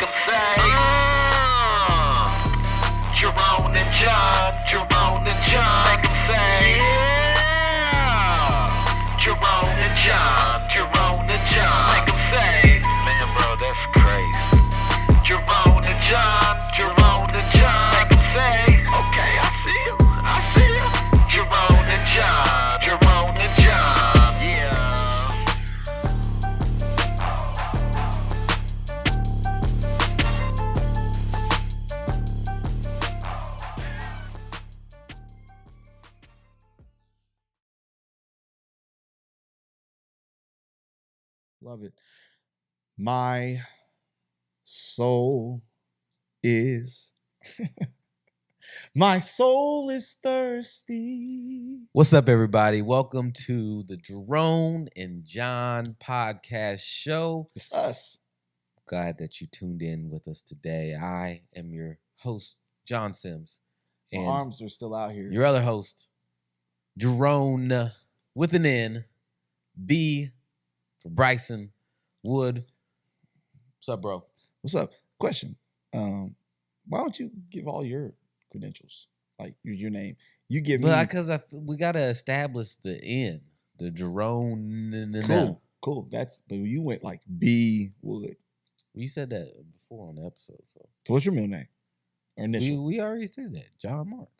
Make them say, Jerone and John, Jerone and John. Make them say, Jerone and John, Jerone and John. Make them say, man, bro, that's crazy. Jerone and John, Jerone and John. Make them say, okay, I see you, I see you. Jerone and John, Jerone and John, yeah. Love it. My soul is my soul is thirsty. What's up, everybody? Welcome to the Jerone and John Podcast show. It's us. Glad that you tuned in with us today. I am your host, John Sims. My And arms are still out here. your other host, Jerone with an N, B for Bryson Wood. What's up, bro? What's up? Question. Why don't you give all your credentials? Like your name. You give me. Because we got to establish the N, the Jerone. Cool. But you went like B Wood. You said that before on the episode. So what's your middle name? Or initial? we already said that. John Mark.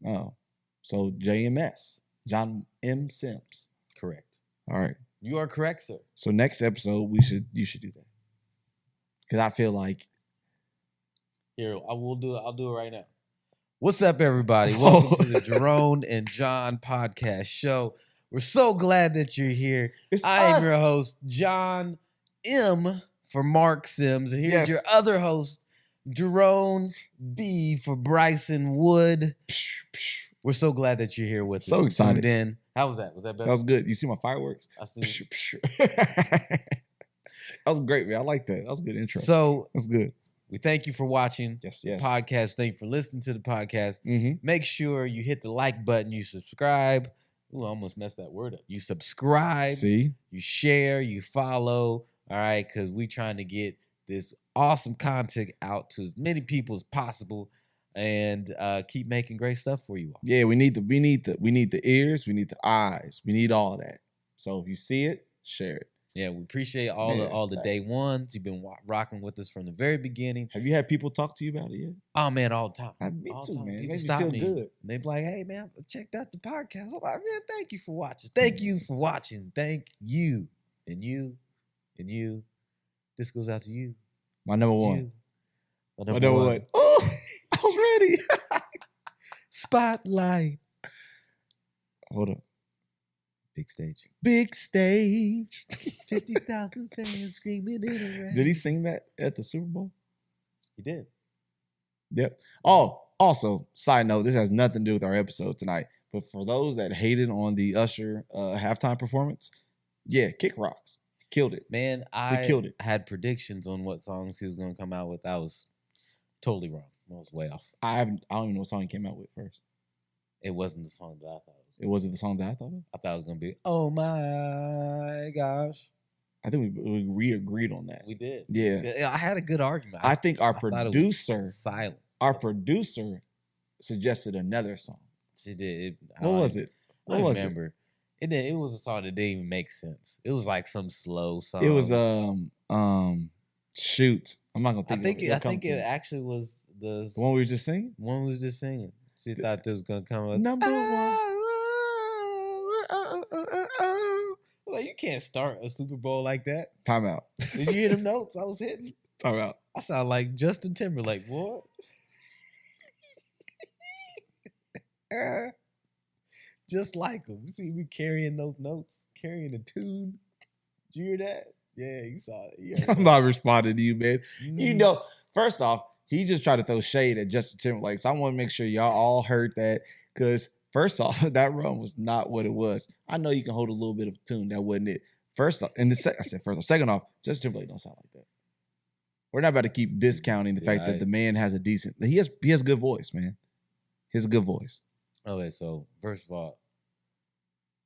Oh. So JMS. John M. Sims. Correct. All right. You are correct, sir. So next episode you should do that. Because I feel like Here, I'll do it right now. What's up, everybody? Welcome to the Jerone and John Podcast show. We're so glad that you're here. I am your host, John M. for Mark Sims. And here's your other host, Jerone B. for Bryson Wood. We're so glad that you're here with us. So excited. Tuned in. How was that? Was that better? That was good. You see my fireworks? I see. That was great, man. I like that. That was a good intro. So that's good. we thank you for watching the podcast. Thank you for listening to the podcast. Mm-hmm. Make sure you hit the like button. You subscribe. Ooh, I almost messed that word up. You subscribe. See? You share. You follow. All right, because we trying to get this awesome content out to as many people as possible, and keep making great stuff for you all. Yeah, we need the ears, we need the eyes, we need all of that. So if you see it, share it. Yeah, we appreciate all the day ones. You've been rocking with us from the very beginning. Have you had people talk to you about it yet? Oh man, all the time. Me too, man. People It stop makes me feel good. They be like, "Hey man, I checked out the podcast." I'm like, "Man, thank you for watching. Thank you for watching. Thank you and you and you." This goes out to you. My number one. You. My number one. Oh, I was ready. Spotlight. Hold up. Big stage. Big stage. 50,000 fans screaming in a rain. Did he sing that at the Super Bowl? He did. Yep. Oh, also, side note, this has nothing to do with our episode tonight. But for those that hated on the Usher halftime performance, yeah, Kick Rocks. Killed it. Man, They killed it. had predictions on what songs he was going to come out with. I was totally wrong. I was way off. I don't even know what song he came out with first. It wasn't the song that I thought it was. It wasn't the song that I thought of? I thought it was going to be, oh my gosh. I think we agreed on that. We did. Yeah. I had a good argument. I think our thought it was producer, silent. our producer suggested another song. She did. What was it? I don't remember. It was a song that didn't even make sense. It was like some slow song. It was shoot. I'm not gonna think. I think it actually was the one we were just singing. One we was just singing. She thought this was gonna come up. Number one. Like you can't start a Super Bowl like that. Time out. Did you hear them notes I was hitting? Time out. I sound like Justin Timberlake, boy. Just like him. You see me carrying those notes, carrying a tune. Did you hear that? Yeah, you saw it. I'm not responding to you, man. You know, first off, he just tried to throw shade at Justin Timberlake. So I want to make sure y'all all heard that. Because first off, that run was not what it was. I know you can hold a little bit of a tune. That wasn't it. First off, second off, Justin Timberlake don't sound like that. We're not about to keep discounting the fact that the man has a decent. He has a good voice, man. He has a good voice. Okay, so first of all,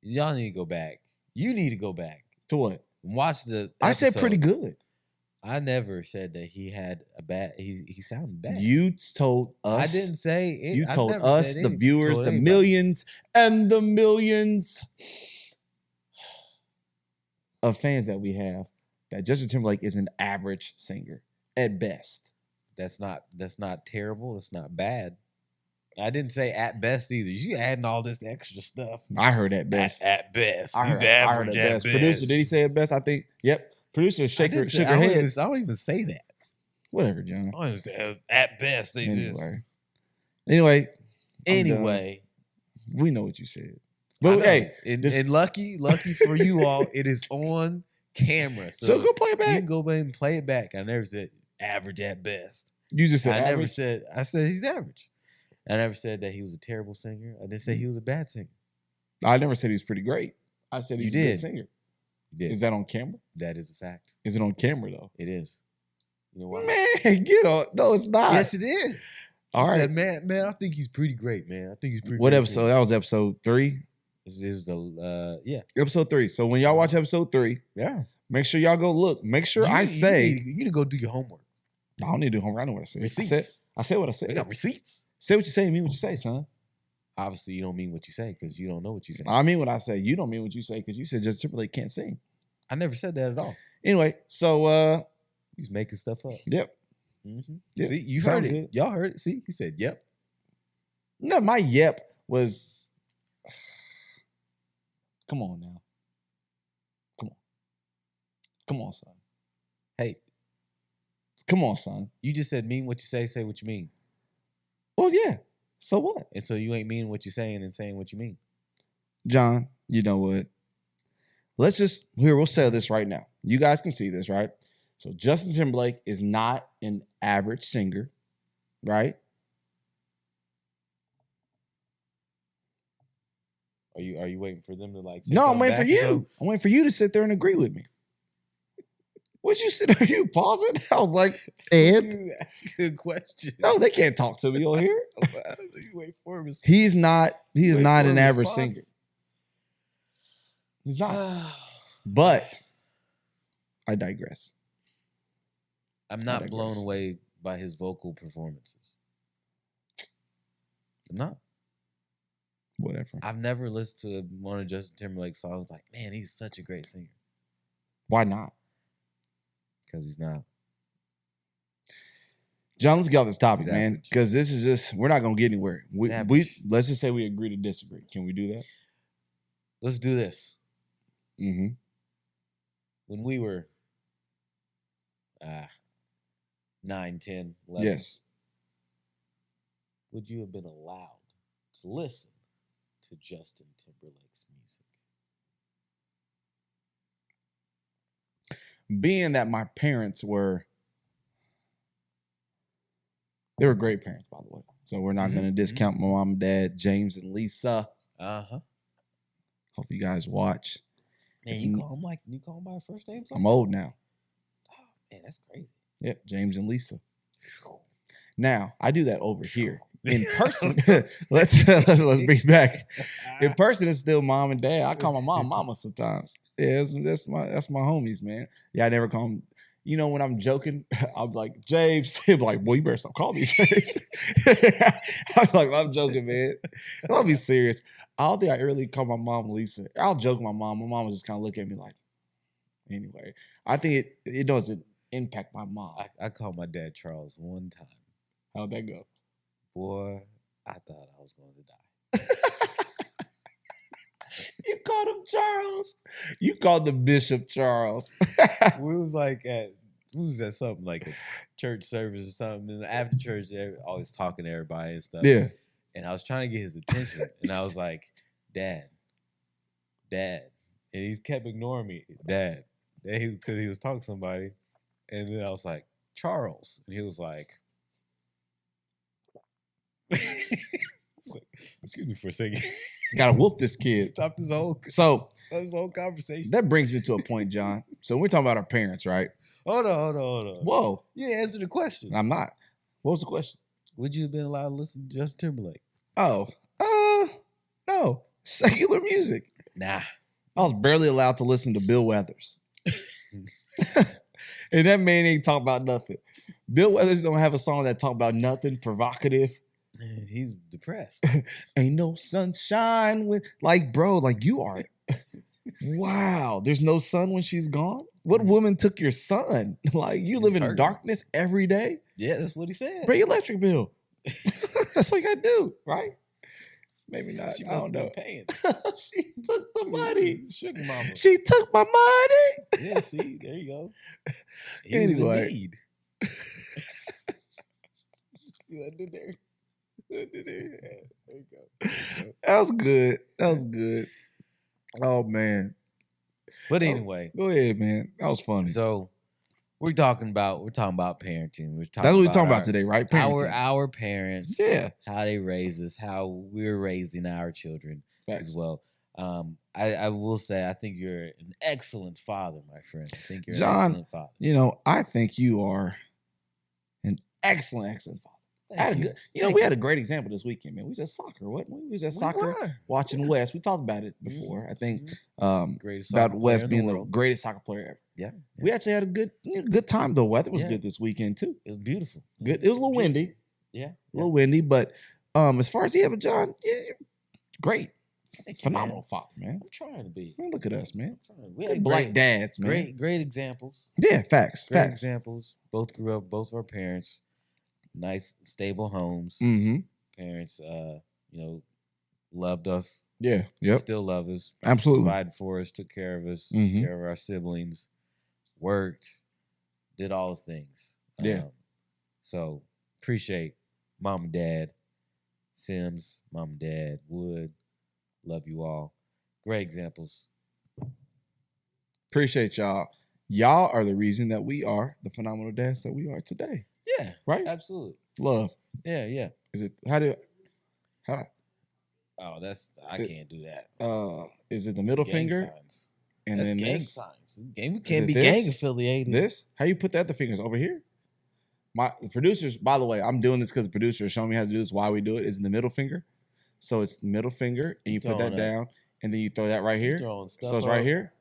y'all need to go back. You need to go back To what? and watch the. I said episode. pretty good. I never said that he had a bad. He sounded bad. You told us. I didn't say it. You I've told never us, said the viewers, told the anybody. millions and the millions of fans that we have, that Justin Timberlake is an average singer at best. That's not terrible. It's not bad. I didn't say at best either. You adding all this extra stuff. I heard at best. At best. I He's heard average at best. Producer, did he say at best? I think. Yep. Producer shook her head. I don't even say that. Whatever, John. I don't even say, at best, they just. Anyway, we know what you said. But hey, and lucky for you all, it is on camera. So go play it back. You can go back and play it back. I never said average at best. You just said I average? I said he's average. I never said that he was a terrible singer. I didn't say he was a bad singer. I never said he was pretty great. I said he's a good singer. You did. Is that on camera? That is a fact. Is it on camera though? It is. You know why? Man, get on. No, it's not. Yes, it is. All right. Said, man, I think he's pretty great, man. I think he's pretty What great. episode? That was episode 3? This was Episode 3. So when y'all watch episode 3, make sure y'all go look. Make sure you need to go do your homework. I don't need to do homework. I know what I said. Receipts. I said what I said. We got receipts. Say what you say, mean what you say, son. Obviously, you don't mean what you say because you don't know what you say. I mean what I say. You don't mean what you say because you said Justin Timberlake can't sing. I never said that at all. Anyway, so he's making stuff up. Yep. Mm-hmm. Yep. See, you Sound heard it. good. Y'all heard it. See, he said, "Yep." No, my yep was. Come on now. Come on, son. Hey, come on, son. You just said mean what you say what you mean. Well, yeah. So what? And so you ain't mean what you're saying and saying what you mean. John, you know what? We'll say this right now. You guys can see this, right? So Justin Timberlake is not an average singer, right? Are you waiting for them to like say No, I'm waiting for you. So? I'm waiting for you to sit there and agree with me. What'd you sit there? You pausing? I was like, Ed. That's a good question. No, they can't talk to me on here. Wait for him. He's not an average singer. He's not. But I digress. I'm not blown away by his vocal performances. I'm not. Whatever. I've never listened to one of Justin Timberlake's songs like, man, he's such a great singer. Why not? Because he's not. John, let's get off this topic, man. Because this is just, we're not going to get anywhere. Let's just say we agree to disagree. Can we do that? Let's do this. Mm-hmm. When we were 9, 10, 11. Yes. Would you have been allowed to listen to Justin Timberlake's music? Being that my parents were great parents, by the way. So we're not going to discount my mom and dad, James and Lisa. Uh-huh. Hope you guys watch. Man, you call them by first name? I'm old now. Oh, man, that's crazy. Yep, James and Lisa. Now, I do that over here. In person, let's bring back. In person, it's still mom and dad. I call my mom mama sometimes. Yeah, that's my homies, man. Yeah, I never call them. You know, when I'm joking, I'm like, James. He'll be like, boy, you better stop calling me James. I'm like, I'm joking, man. I'll be serious. I don't think I early call my mom Lisa. I'll joke with my mom. My mom will just kind of look at me like, anyway. I think it doesn't impact my mom. I called my dad Charles one time. How'd that go? Boy, I thought I was going to die. You called him Charles. You called the Bishop Charles. We was at something like a church service or something. And after church, they were always talking to everybody and stuff. Yeah. And I was trying to get his attention. And I was like, Dad. And he kept ignoring me. Dad. Because he was talking to somebody. And then I was like, Charles. And he was like, excuse me for a second. Gotta whoop this kid. Stop this whole conversation. That brings me to a point, John. So we're talking about our parents, right? Hold on. Whoa. Yeah, answer the question. I'm not. What was the question? Would you have been allowed to listen to Justin Timberlake? Oh, no. Secular music. Nah. I was barely allowed to listen to Bill Weathers. And that man ain't talking about nothing. Bill Weathers don't have a song that talk about nothing provocative. Man, he's depressed. Ain't no sunshine with like, bro, like you are. Wow, there's no sun when she's gone. What woman took your son? Like you live in darkness every day. Yeah, that's what he said. Pay your electric bill. That's what you gotta do, right? Maybe not. She I don't know. Paying. She took the money. Sugar mama. She took my money. Yeah, see, there you go. He Anyway. was in need. See what I did there? Yeah, there you go. That was good. That was good. Oh man. But anyway, go ahead, man. That was funny. so we're talking about parenting. That's what we're talking about today, right? Parenting. Our parents, Yeah. how they raise us, how we're raising our children Facts. as well. I will say I think you're an excellent father, my friend. I think you're John, an excellent father. You know, I think you are an excellent father. We had a great example this weekend, man. We was at soccer, wasn't we? We was at soccer watching Wes. We talked about it before. I think greatest about soccer Wes player in being the the world. greatest soccer player ever. Yeah. We actually had a good time. The weather was Yeah. good this weekend too. It was beautiful. Good. It was a little windy. Yeah. A little windy, but as far as but John, yeah, great. Thank you, Phenomenal man. father, man. I'm trying to be. Man, look at us, man. We Good had black dads, man. great examples. Yeah, facts. Great Facts. examples. Both grew up, both of our parents, nice, stable homes. Mm-hmm. Parents, loved us. Yeah. Yep. Still love us. Absolutely. Provided for us, took care of us, Mhm. took care of our siblings, worked, did all the things. Yeah. So appreciate mom and dad, Sims, mom and dad, Wood. Love you all. Great examples. Appreciate y'all. Y'all are the reason that we are the phenomenal dads that we are today. Yeah. Right? Absolutely. Love. Yeah. Is it Oh, I can't do that. is it the middle Gang finger? signs. And That's then gang this? signs. We can't it be this? gang affiliated. This? How you put the other fingers over here? The producers, by the way, I'm doing this because the producer is showing me how to do this. Why we do it is in the middle finger. So it's the middle finger, and you put that down, and then you throw that right here. So it's right here.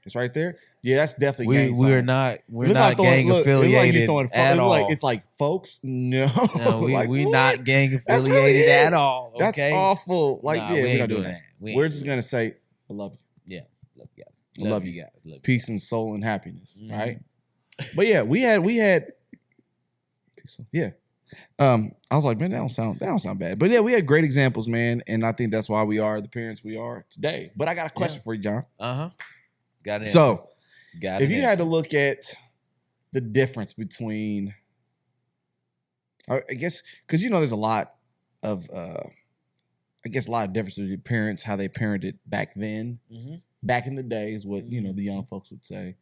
It's right there. Yeah, that's definitely gang signs. We're not gang affiliated at all. It's like, folks, no. No, we're what? not gang That's really affiliated it. at all. Okay? That's awful. Like, Nah, yeah, we we're not ain't doing doing that. that. We're just gonna say, I love you. Yeah, love you guys. Love you guys. Love you Peace guys. and soul and happiness, Mhm. right? But yeah, we had. Yeah, I was like, man, that don't sound bad. But yeah, we had great examples, man, and I think that's why we are the parents we are today. But I got a question for you, John. Got an answer. So, Got if an you had to answer. look at the difference between, I guess, because there's a lot of, a lot of differences between parents, how they parented back then. Mhm. Back in the day is what the young folks would say,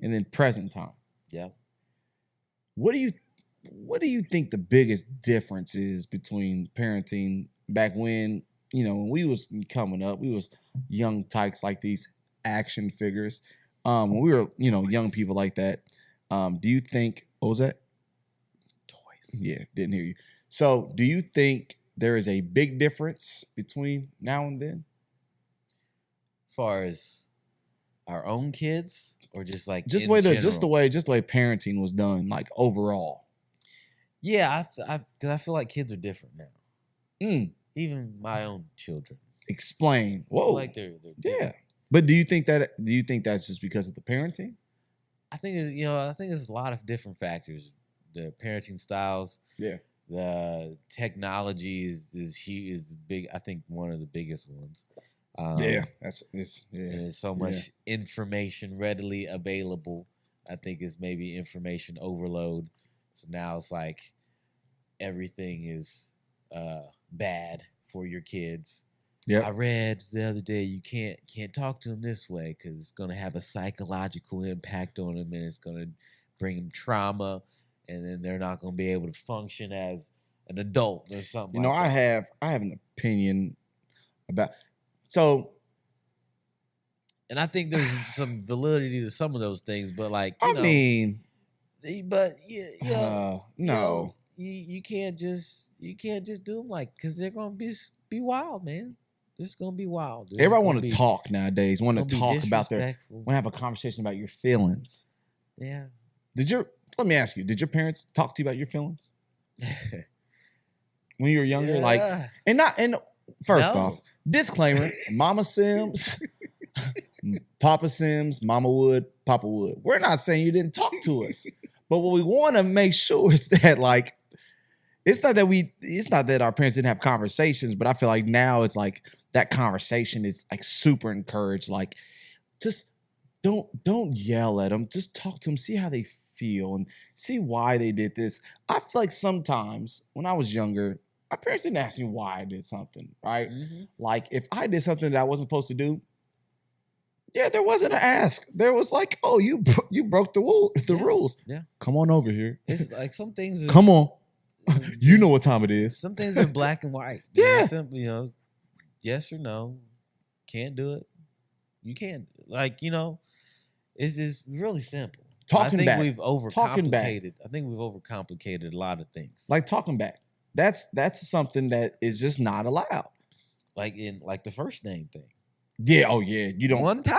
and then present time. Yeah. What do you think the biggest difference is between parenting back when when we was coming up, we was young tykes like these action figures. When we were young people like that, do you think what was that? Toys. Yeah, didn't hear you. So, do you think there is a big difference between now and then? As far as our own kids, or just like Just in the way general? parenting was done, like overall. Yeah, because I feel like kids are different now. Mm. Even my own children. Explain. I Whoa. feel like they're Yeah. different. But do you think that's just because of the parenting? I think there's a lot of different factors. The parenting styles. Yeah. The technology is big. I think one of the biggest ones. There's so much information readily available. I think it's maybe information overload. So now it's like everything is bad for your kids. Yeah. I read the other day you can't talk to them this way because it's gonna have a psychological impact on them, and it's gonna bring them trauma, and then they're not gonna be able to function as an adult or something. I have an opinion about and I think there's some validity to some of those things, but no. You can't just do them because they're gonna be wild, man. It's gonna be wild. Everybody want to talk nowadays. Want to talk about disrespectful. want to have a conversation about your feelings. Yeah, Let me ask you, did your parents talk to you about your feelings when you were younger? Yeah. Like, and first No. off, disclaimer, Mama Sims, Papa Sims, Mama would, Papa would. We're not saying you didn't talk to us, but what we want to make sure is that, like, it's not that our parents didn't have conversations, but I feel like now it's like that conversation is like super encouraged. Like, just don't yell at them. Just talk to them, see how they feel and see why they did this. I feel like sometimes when I was younger, my parents didn't ask me why I did something, right? Mm-hmm. Like if I did something that I wasn't supposed to do, yeah, there wasn't an ask. There was like, oh, you broke the rules. Yeah. Come on over here. It's like some things are, Come on. You know what time it is. some things are black and white. Yeah. Simple, yes or no. Can't do it. You can't. Like, it's just really simple. I think we've overcomplicated. I think we've overcomplicated a lot of things. Like talking back. That's something that is just not allowed. Like in the first name thing. Yeah. Oh yeah. You don't. One time.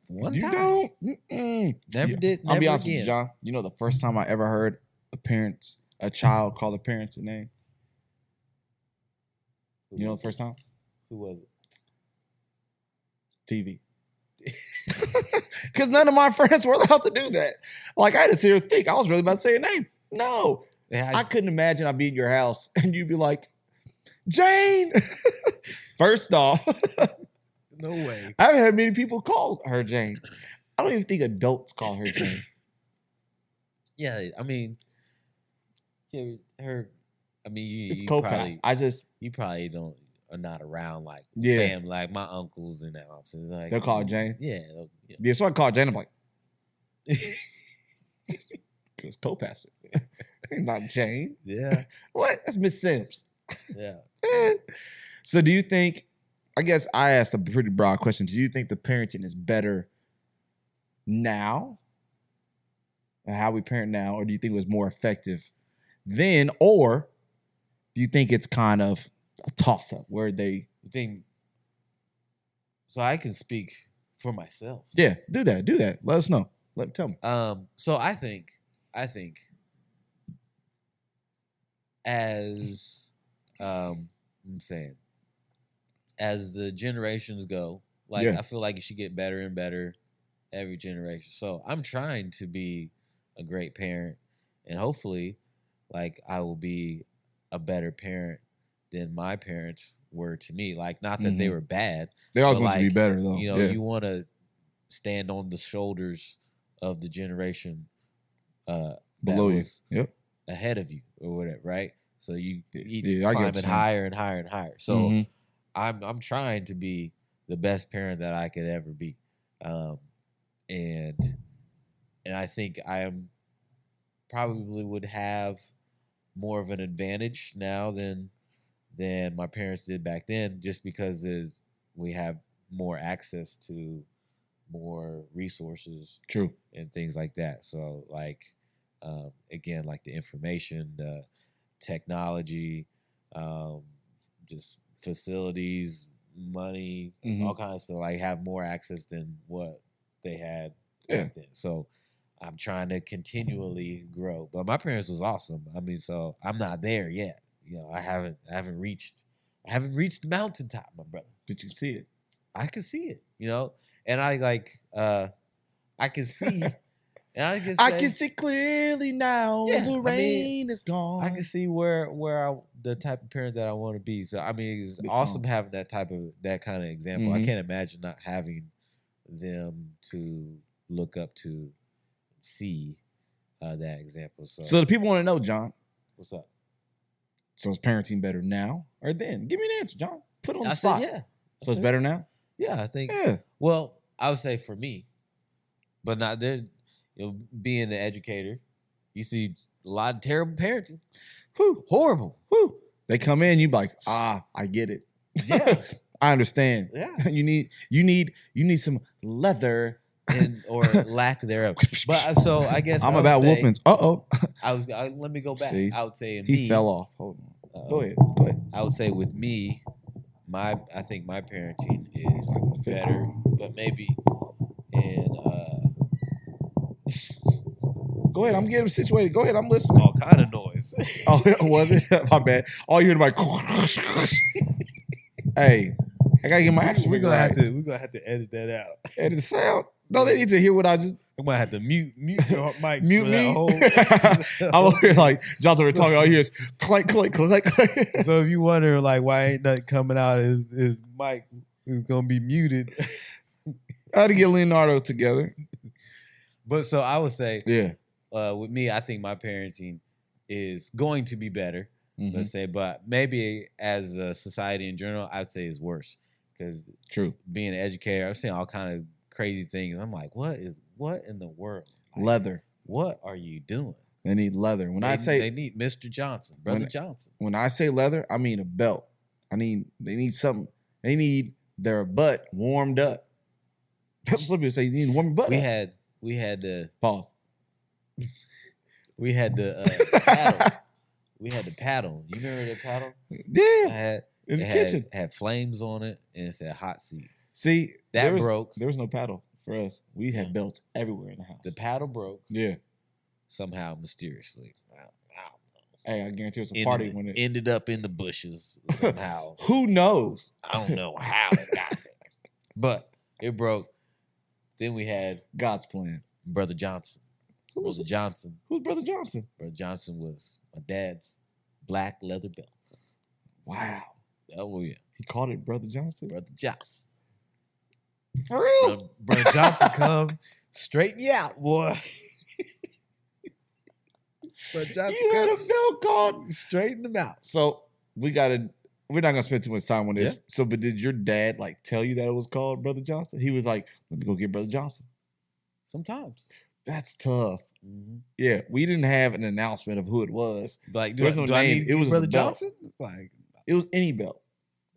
You don't. Mm-mm. Never did. Never I'll be honest with again. you, John. You know the first time I ever heard a child call their parents a name. You know the first time? Who was it? TV. Because none of my friends were allowed to do that. Like I had to sit here and think. I was really about to say a name. No. I couldn't imagine I'd be in your house and you'd be like, Jane. First off, no way. I haven't had many people call her Jane. I don't even think adults call her Jane. Yeah, I mean, her. I mean, it's co-pass. You probably are not around like Yeah. family, like my uncles and aunts. It's like, They'll call her Jane. Yeah. Yeah, so I call Jane. I'm like, it's co-pastor. Not Jane. Yeah. What? That's Miss Sims. Yeah. So do you think, I guess I asked a pretty broad question. Do you think the parenting is better now? How we parent now? Or do you think it was more effective then? Or do you think it's kind of a toss-up where they... think? So I can speak for myself. Yeah, do that. Let us know. Tell me. So I think as I'm saying, as the generations go, like Yeah. I feel like it should get better and better every generation. So I'm trying to be a great parent, and hopefully, like I will be a better parent than my parents were to me. Like not that they were bad. They always but, want to be better though. You want to stand on the shoulders of the generation below you. Yep. ahead of you or whatever, right? So you each I get what climbing you're saying. higher and higher and higher. So Mhm. I'm trying to be the best parent that I could ever be, and I think I am probably would have more of an advantage now than my parents did back then, just because we have more access to more resources, True, and things like that. So like again, like the information, the technology, just facilities, money, all kinds of stuff, like have more access than what they had back then. So I'm trying to continually grow. But my parents was awesome. I mean, so I'm not there yet. I haven't reached the mountaintop, my brother. But you see it. I can see it, and I can see, and I can say, I can see clearly now. Yeah, the rain is gone. I can see where the type of parent that I want to be. So I mean, it's Big awesome song. having that kind of example. I Mhm. can't imagine not having them to look up to, see that example. So the people want to know, John. What's up? So is parenting better now or then? Give me an answer, John. Put it on the I spot. said, yeah. So it's better now? Yeah, I think. Yeah. Well, I would say for me, but not there. Being the educator, you see a lot of terrible parenting. Whew. Horrible. Whew. They come in, you be like, I get it. Yeah. I understand. Yeah. You need some leather. Or lack thereof. But so I guess I'm I would about say, whoopins. let me go back. See? I would say in He me, fell off. Hold on. Go ahead. I would say with me, I think my parenting is better, but maybe in Go ahead. I'm getting him situated. Go ahead. I'm listening. All kind of noise. Oh, was it? My bad. All you heard like, hey, I gotta get my action. We're We're gonna have to edit that out. edit the sound. No, they need to hear what I just I'm gonna have to mute your mic. mute for me. that whole- I'm over here like Johnson. We're talking. All you hear is clank, clank, clank, clank. So if you wonder like why ain't nothing coming out, his mic is gonna be muted. I had to get Leonardo together. But so I would say, Yeah. with me, I think my parenting is going to be better. Mhm. Let's say, but maybe as a society in general, I'd say it's worse because True. being an educator, I've seen all kind of crazy things. I'm like, what in the world? Like, Leather. what are you doing? They need leather. When I say they need Mr. Johnson, Brother Johnson. when I say leather, I mean a belt. They need something. They need their butt warmed up. That's what people say. You need to warm your butt up. We had the Pause. we had the paddle. We had the paddle. You remember the paddle? Yeah. In the kitchen. Had flames on it and it said hot seat. See, That broke. There was no paddle for us. We had belts everywhere in the house. The paddle broke Yeah. somehow mysteriously. Hey, I guarantee it was a party when it ended up in the bushes somehow. Who knows? I don't know how it got there, but it broke. Then we had God's plan. Brother Johnson. Who's Brother Johnson. Brother Johnson? Brother Johnson was my dad's black leather belt. Wow. Oh yeah, He called it Brother Johnson? Brother Johnson. For real? Brother Johnson come straighten you out, boy. Brother Johnson You had come a belt called. straighten them out. So we're not gonna spend too much time on this. Yeah. So, but did your dad like tell you that it was called Brother Johnson? He was like, let me go get Brother Johnson. Sometimes. That's tough. Mm-hmm. Yeah, we didn't have an announcement of who it was. Like, There's no do I name. need It was a Brother belt. Johnson? Like, It was any belt.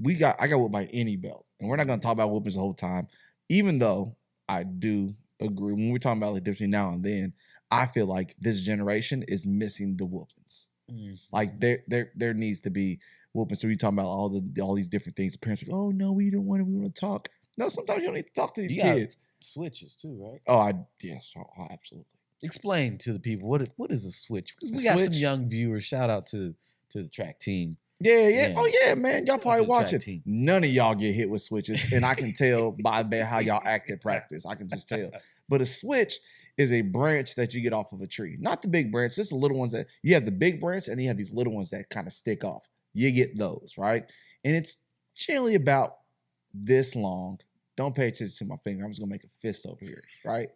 I got whooped by any belt. And we're not gonna talk about whoopings the whole time. Even though I do agree when we're talking about the difference between now and then, I feel like this generation is missing the whoopings. Like there needs to be whoopings. So we talking about all these different things. The parents are like, oh no, we don't want to. We want to talk. No, sometimes you don't need to talk to these You got kids. switches too, right? Oh, yes, absolutely. Explain to the people what is a switch, because we A got switch? some young viewers. Shout out to the track team. Yeah. Yeah. Oh yeah, man. Y'all Shout out probably to the watching. track team. None of y'all get hit with switches, and I can tell by how y'all act at practice. I can just tell. But a switch is a branch that you get off of a tree, not the big branch. Just the little ones that you have the big branch, and you have these little ones that kind of stick off. You get those, right? And it's generally about this long. Don't pay attention to my finger. I'm just gonna make a fist over here, right?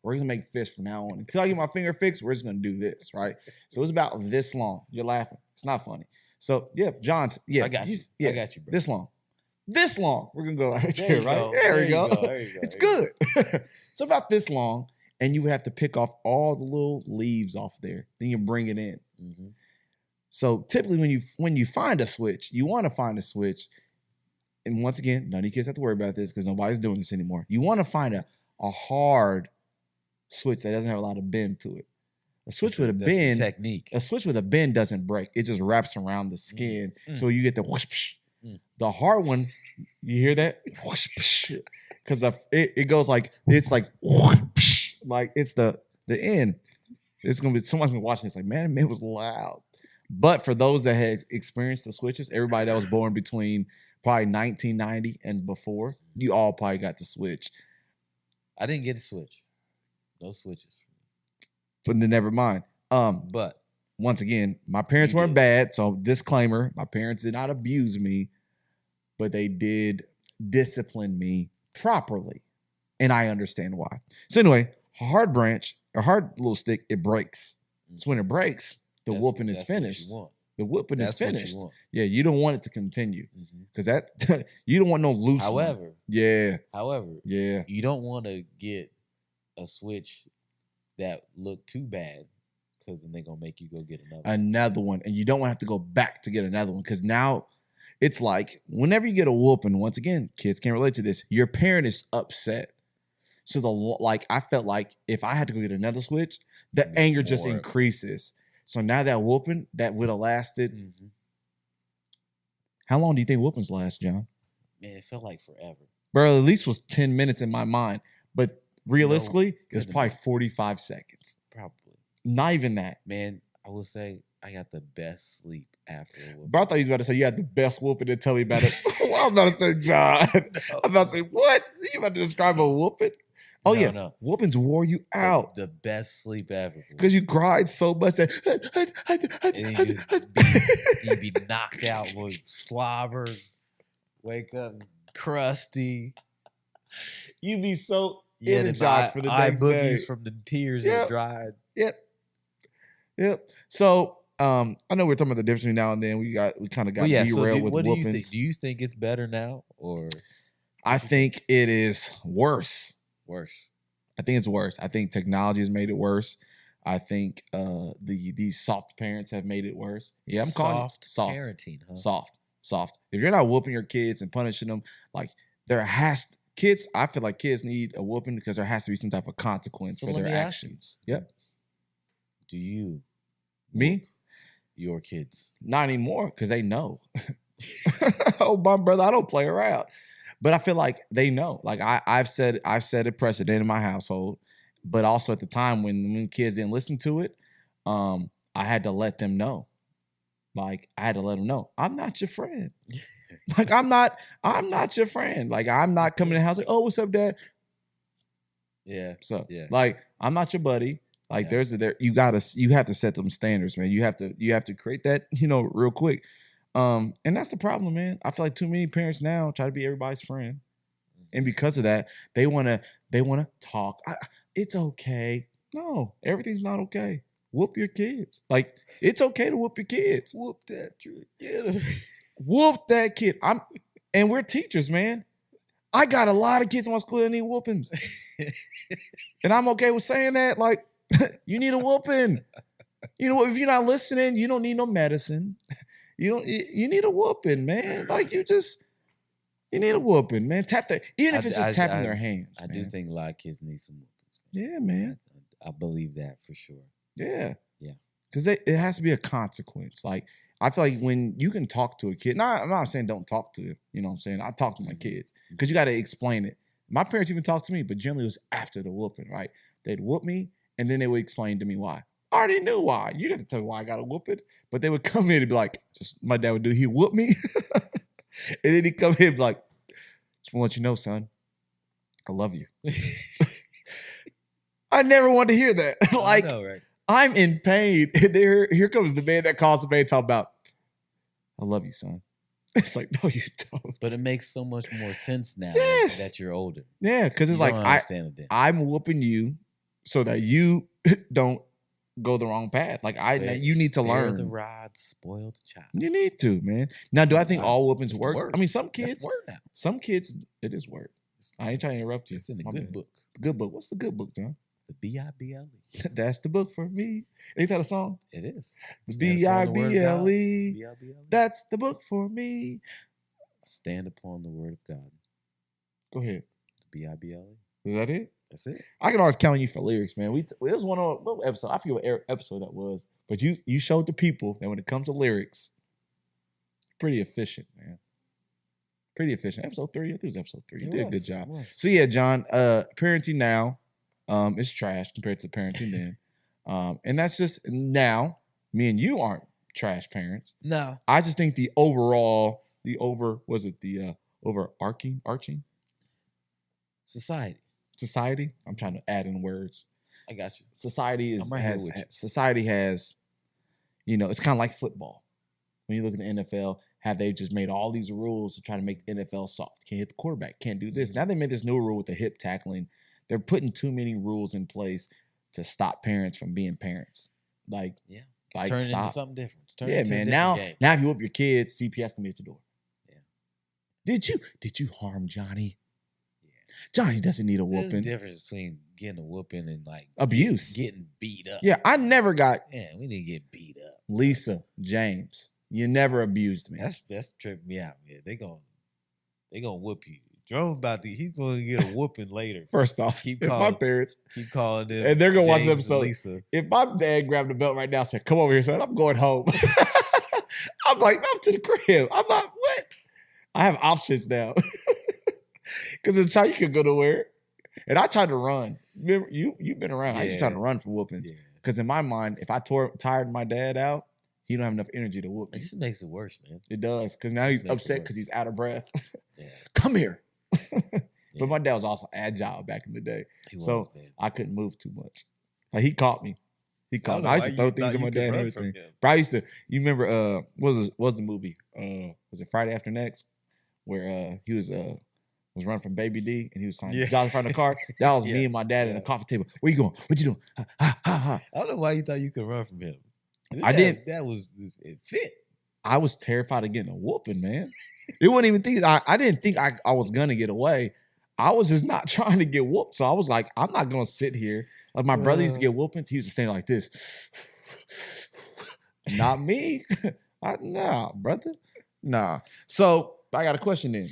We're gonna make fists from now on. Until I get my finger fixed, we're just gonna do this, right? So it's about this long. You're laughing. It's not funny. So yeah, John's. Yeah, I got you. Yeah, I got you, bro. this long. This long. We're gonna go right There there, you right? go. There we There you go. go. There you go. It's There you good. So about this long, and you would have to pick off all the little leaves off there. Then you bring it in. Mm-hmm. So typically, when you find a switch, you want to find a switch. And once again, none of you kids have to worry about this because nobody's doing this anymore. You want to find a hard switch that doesn't have a lot of bend to it. A switch with a That's the bend, technique. a switch with a bend doesn't break. It just wraps around the skin, so you get the whoosh. Psh. Mm. The hard one, you hear that? Whoosh, psh. Because it goes like it's like whoosh, psh. Like it's the end. It's gonna be someone's been watching this like, man, it was loud. But for those that had experienced the switches, everybody that was born between probably 1990 and before, you all probably got the switch. I didn't get a switch. No switches. But then never mind. But Once again, my parents You weren't did. bad. So disclaimer, my parents did not abuse me, but they did discipline me properly. And I understand why. So anyway, a hard little stick, it breaks. So when it breaks, the that's- whooping is that's what you finished. want. The whooping is That's what you finished. want. Yeah, you don't want it to continue. Mhm. Because that you don't want no loose one. However, Yeah. you don't want to get a switch that look too bad, because then they're gonna make you go get Another one. And you don't want to have to go back to get another one. Because now it's like whenever you get a whooping, once again, kids can relate to this, your parent is upset. So I felt like if I had to go get another switch, the More anger just upset. increases. So now that whooping that would have lasted. Mhm. How long do you think whoopings last, John? Man, it felt like forever. Bro, at least was 10 minutes in my mind. But realistically, it was good probably enough. 45 seconds. Probably. Not even that. Man, I will say I got the best sleep after a whooping. Bro, I thought you was about to say you had the best whooping and tell me about it. Well, I'm about to say, John. No. I'm about to say, what? You about to describe a whooping? Oh, No, yeah. no. Whoopings wore you out. The best sleep ever. Because you cried so much that. And you'd be knocked out with slobber, wake up crusty. You'd be so Yeah, energized for the eye next boogies day. from the tears Yep. that dried. Yep. So, I know we're talking about the difference between now and then. We kind of got derailed with what whoopings. do you think? Do you think it's better now or I think it is worse. worse? I think it's worse. I think technology has made it worse. I think these soft parents have made it worse. Yeah, I'm calling it soft parenting, huh? Soft. If you're not whooping your kids and punishing them, like kids, I feel like kids need a whooping because there has to be some type of consequence So for let their me ask actions. Yep. Do you Me? whoop your kids? Not anymore because they know. Oh, my brother, I don't play around. But I feel like they know. Like I've set a precedent in my household, but also at the time when kids didn't listen to it, I had to let them know. Like I had to let them know, I'm not your friend. Like I'm not your friend. Like I'm not coming to the house like, oh, what's up, Dad? Yeah. So Yeah. like I'm not your buddy. Like Yeah. you have to set them standards, man. You have to create that, real quick. And that's the problem, man. I feel like too many parents now try to be everybody's friend. And because of that, they wanna talk. It's okay. No, everything's not okay. Whoop your kids. Like, it's okay to whoop your kids. Whoop that trick. Get him. Whoop that kid. And we're teachers, man. I got a lot of kids in my school that need whoopings. And I'm okay with saying that. Like, you need a whooping. If you're not listening, you don't need no medicine. You need a whooping, man. Like you need a whooping, man. Tap that, even if it's just tapping their hands. I do think a lot of kids need some whoopings. Yeah, man. I believe that for sure. Yeah. Yeah. Because it has to be a consequence. Like, I feel like when you can talk to a kid, I'm not saying don't talk to it. You know what I'm saying? I talk to my kids because you got to explain it. My parents even talked to me, but generally it was after the whooping, right? They'd whoop me and then they would explain to me why. I already knew why. You didn't have to tell me why I got a whooping. But they would come in and be like, my dad would do, he'd whoop me. And then he'd come in and be like, just want to let you know, son, I love you. I never wanted to hear that. Like, I know, right? I'm in pain. And here comes the man that calls the pain talking about, I love you, son. It's like, no, you don't. But it makes so much more sense now Yes. that you're older. Yeah, because it's You like, don't understand it then. I'm whooping you so that you don't go the wrong path. Like you need to learn. The rod, spoil the child. You need to, man. Now, do I think all whoopings work? I mean, some That's kids, word now. some kids, it is word. I ain't trying to interrupt you. It's in the My good bad. book. The good book. What's the good book, John? The B-I-B-L-E. That's the book for me. Ain't that a song? It is. The Stand upon the word of God. B-I-B-L-E. B-I-B-L-E. That's the book for me. Stand upon the word of God. Go ahead. The B-I-B-L-E. Is that it? That's it. I can always count on you for lyrics, man. It was what episode? I forget what episode that was. But you showed the people that when it comes to lyrics, pretty efficient, man. Pretty efficient. Episode 3, I think it was episode 3. You did a good job. So yeah, John, parenting now is trash compared to parenting then. And that's just now, me and you aren't trash parents. No. I just think the overarching Society. I'm trying to add in words. I got you. Society I'm right here with you. Society has, it's kind of like football. When you look at the NFL, have they just made all these rules to try to make the NFL soft? Can't hit the quarterback, can't do this. Now they made this new rule with the hip tackling. They're putting too many rules in place to stop parents from being parents. Like, Yeah. like Turn stop. into something different. It's turned Yeah, into a man. different Now, game. now if you whoop your kids, CPS can be at your door. Yeah. Did you harm Johnny? Yeah. Johnny doesn't need a There's a whooping. difference between getting a whooping and like Abuse. getting beat up. Yeah, I never got Yeah, we need to get beat up. Lisa, James. You never abused me. That's tripping me out, man. They gonna whoop you. Jerome he's gonna get a whooping later. First off, Keep if my calling. parents, Keep calling them. and they're gonna watch the James and episode. Lisa. If my dad grabbed the belt right now and said, "Come over here, son," I'm going home. I'm like, I'm to the crib. I'm not, what? I have options now. Because in China, you could go nowhere. And I tried to run. Remember, you've been around. I used to try to Yeah. run for whoopings. Yeah. Because in my mind, if I tired my dad out, he don't have enough energy to whoop It me. just makes it worse, man. It does. Because now It he's just makes it upset worse. because he's out of breath. Yeah. Come here. Yeah. But my dad was also agile back in the day. He So was, man. I couldn't move too much. Like he caught me. He I caught don't me. know I used why to throw you things thought at my you could dad and run from everything. him. But I used to, you remember what was the movie? Was it Friday After Next? Where he was running from Baby D and he was trying to jog in front of the car. That was me Yeah. and my dad at Yeah. the coffee table. Where you going? What you doing? Ha, ha, ha, ha. I don't know why you thought you could run from him. I didn't. That was it fit. I was terrified of getting a whooping, man. It wasn't even think I didn't think I was gonna get away. I was just not trying to get whooped. So I was like, I'm not gonna sit here. Like my brother used to get whoopings. He used to stand like this. Not me. Nah, brother. Nah. So I got a question then.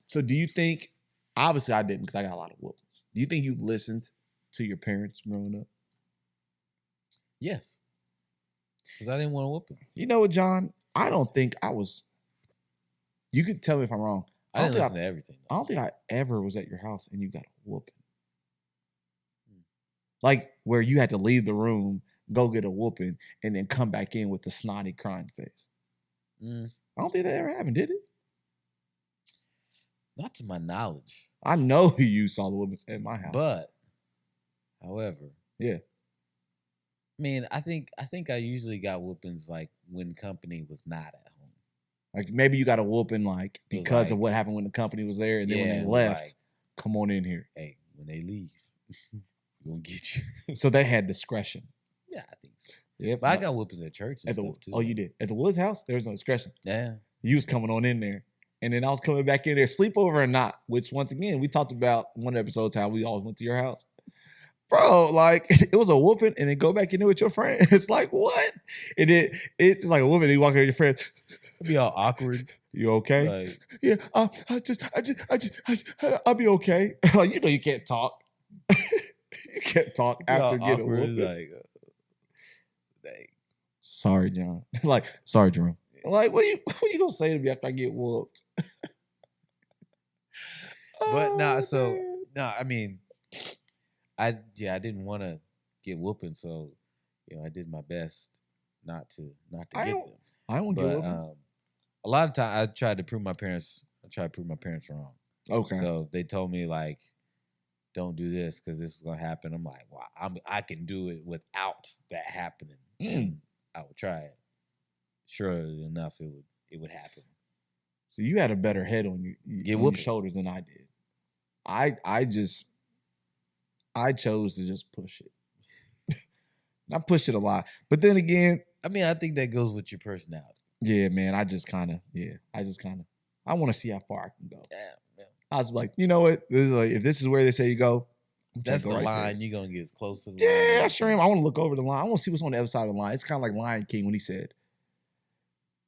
So do you think, obviously I didn't because I got a lot of whoopings. Do you think you listened to your parents growing up? Yes. Because I didn't want to whoop him. You know what, John? I don't think I was. You could tell me if I'm wrong. I didn't listen to everything. I don't think I ever was at your house and you got a whooping. Like where you had to leave the room, go get a whooping, and then come back in with the snotty crying face. I don't think that ever happened, did it? Not to my knowledge. I know you saw the whoopings at my house. But, however, yeah. I mean, I think I usually got whoopings like when company was not at home. Like maybe you got a whooping like because of like- what happened when the company was there, and then when Yeah, they it was left, like- come on in here. Hey, when they leave, we're gonna get you. So they had discretion. Yeah, I think so. Yep. But I got whoopings at church and At the, stuff too. oh, you did at the Woods house. There was no discretion. Yeah. You was coming on in there, and then I was coming back in there, sleepover or not. Which once again, we talked about one episode how we always went to your house, bro. Like it was a whooping, and then go back in there with your friend. It's like what? And it's just like a whooping. And you walk in with your friend. It'd be all awkward. You okay? Like, Yeah. I'll be okay. Like you know you can't talk. You can't talk it'd be all after getting a awkward. whooping. Like, dang. Sorry, John. Like sorry, Jerome. Like what you gonna say to me after I get whooped? But nah, so man. no, I mean, I didn't want to get whooping, so I did my best not to get them. I don't get But whoopings. a lot of times I tried to prove my parents wrong. Okay. So they told me like, don't do this because this is gonna happen. I'm like, well, I can do it without that happening, and I would try it. Sure enough, it would happen. So you had a better head on your shoulders than I did. I chose to just push it. I pushed it a lot. But then again, I mean, I think that goes with your personality. yeah, man, I want to see how far I can go. Yeah. I was like, you know what? This is like, if this is where they say you go, I'm trying That's to the go right line. there. You're going to get as close to the Yeah, line. I sure am. I want to look over the line. I want to see what's on the other side of the line. It's kind of like Lion King when he said,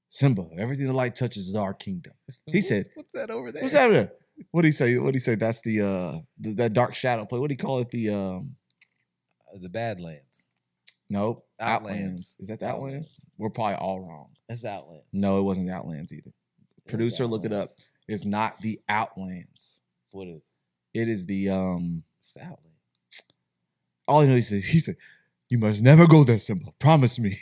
Simba, everything the light touches is our kingdom. He said, what's that over there? what's that over there? What did he say? What did he say? That's that dark shadow play. What do you call it? The Badlands. Nope. Outlands. Is that the Outlands? We're probably all wrong. That's Outlands. No, it wasn't the Outlands either. It's Producer, look it up. Outlands. It's not the Outlands. What is It is the It's the Outlands. all I know he said, you must never go there, Simba. Promise me.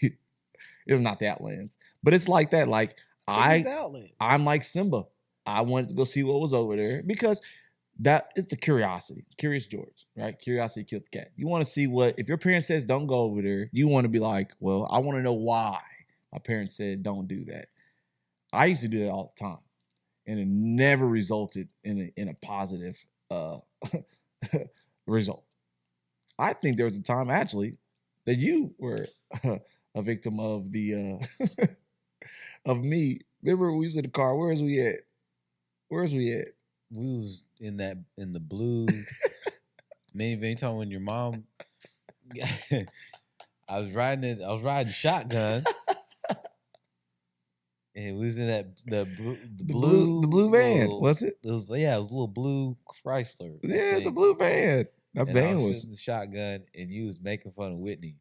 It's not the Outlands. But it's like that. Like It's the Outlands. I'm like Simba. I wanted to go see what was over there because that is the curiosity. Curious George, right? Curiosity killed the cat. You want to see if your parents says don't go over there, you want to be like, well, I want to know why my parents said don't do that. I used to do that all the time. And it never resulted in a positive result. I think there was a time actually that you were a victim of the of me. Remember we was in the car. Where's we at? We was in the blue minivan. You talking when your mom? I was riding shotgun, and we was in the blue van. Was it? It was a little blue Chrysler. I Yeah, the think. blue van. That And I van was was. sitting in the shotgun, and you was making fun of Whitney.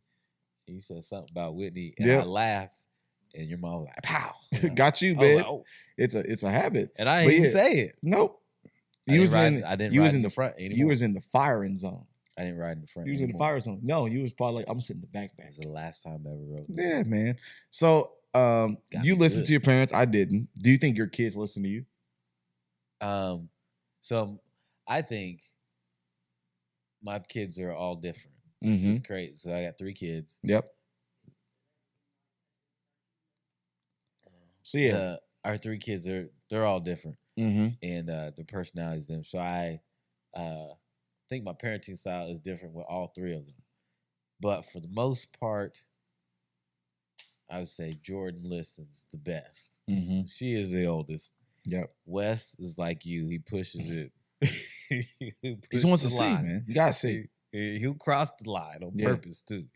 And you said something about Whitney, and Yep. I laughed, and your mom was like, "Pow!" Got you, I was man. like, "Oh." It's a habit. And I But didn't even yeah. say it. Nope. I didn't ride in the front anymore. You was in the firing zone. I didn't ride in the front. You was in the fire zone. No, you was probably like, I'm sitting in the back. That was the last time I ever rode. Yeah, man. So you listened to your parents. I didn't. Do you think your kids listen to you? So I think my kids are all different. This is crazy. So I got 3 kids. Yep. So yeah, our 3 kids they're all different, and their personalities them. So I think my parenting style is different with all 3 of them. But for the most part, I would say Jordan listens the best. She is the oldest. Yep. Wes is like you. He pushes it. He just wants to see, man. You gotta see. He'll cross the line on purpose too.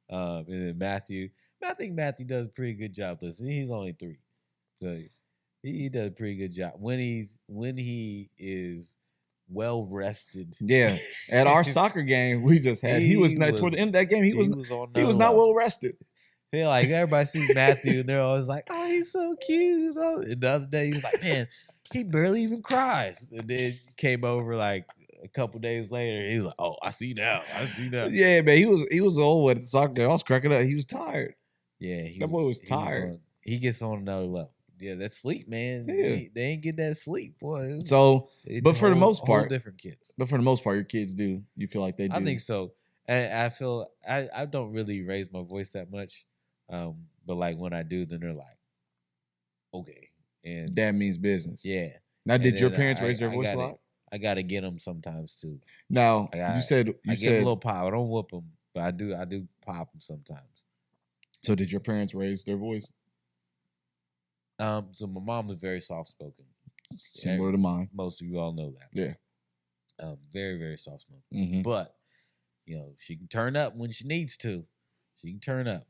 And then Matthew. I think Matthew does a pretty good job listening. He's only 3. So he does a pretty good job. When he is well rested. Yeah. At our soccer game, we just had toward the end of that game, he was not well rested. Yeah, like everybody sees Matthew and they're always like, "Oh, he's so cute." Oh. And the other day he was like, "Man, he barely even cries." And then came over like a couple days later. He was like, "Oh, I see now. Yeah, man. He was old at the soccer game. I was cracking up. He was tired. Yeah, that boy was tired. He gets on another level. Yeah, that sleep, man. Yeah. They ain't get that sleep, boy. But for the most part, different kids. But for the most part, your kids do. You feel like they do. I think so. And I feel I don't really raise my voice that much. But like when I do, then they're like, okay. And that means business. Yeah. Now, did your parents raise their voice a lot? I gotta get them sometimes too. Now, you said I give them a little pop. I don't whoop them, but I do pop them sometimes. So did your parents raise their voice? So my mom was very soft spoken. Similar to mine. Most of you all know that. Yeah. Very, very soft spoken. But she can turn up when she needs to. She can turn up.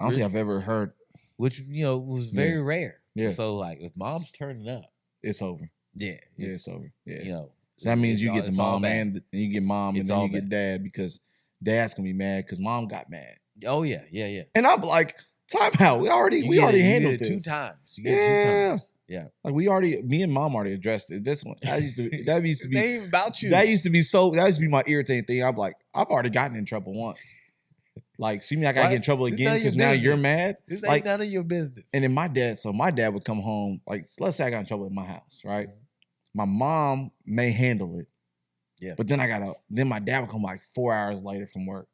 I don't think I've ever heard. Which, was very rare. Yeah. So, like, if mom's turning up, it's over. Yeah. It's over. Yeah. So that means you get the mom and you get mom and then you get dad, because dad's going to be mad because mom got mad. Oh, yeah. Yeah. And I'm like, time out. We already handled this. 2 times. You get it 2 times. Yeah. Like me and mom already addressed it. This one. That used to be it ain't even about you. That used to be my irritating thing. I'm like, I've already gotten in trouble once. Like, see me, I gotta get in trouble again because now you're mad. This ain't none of your business. And then my dad would come home. Like, let's say I got in trouble at my house, right? My mom may handle it. Yeah. But then my dad would come like 4 hours later from work.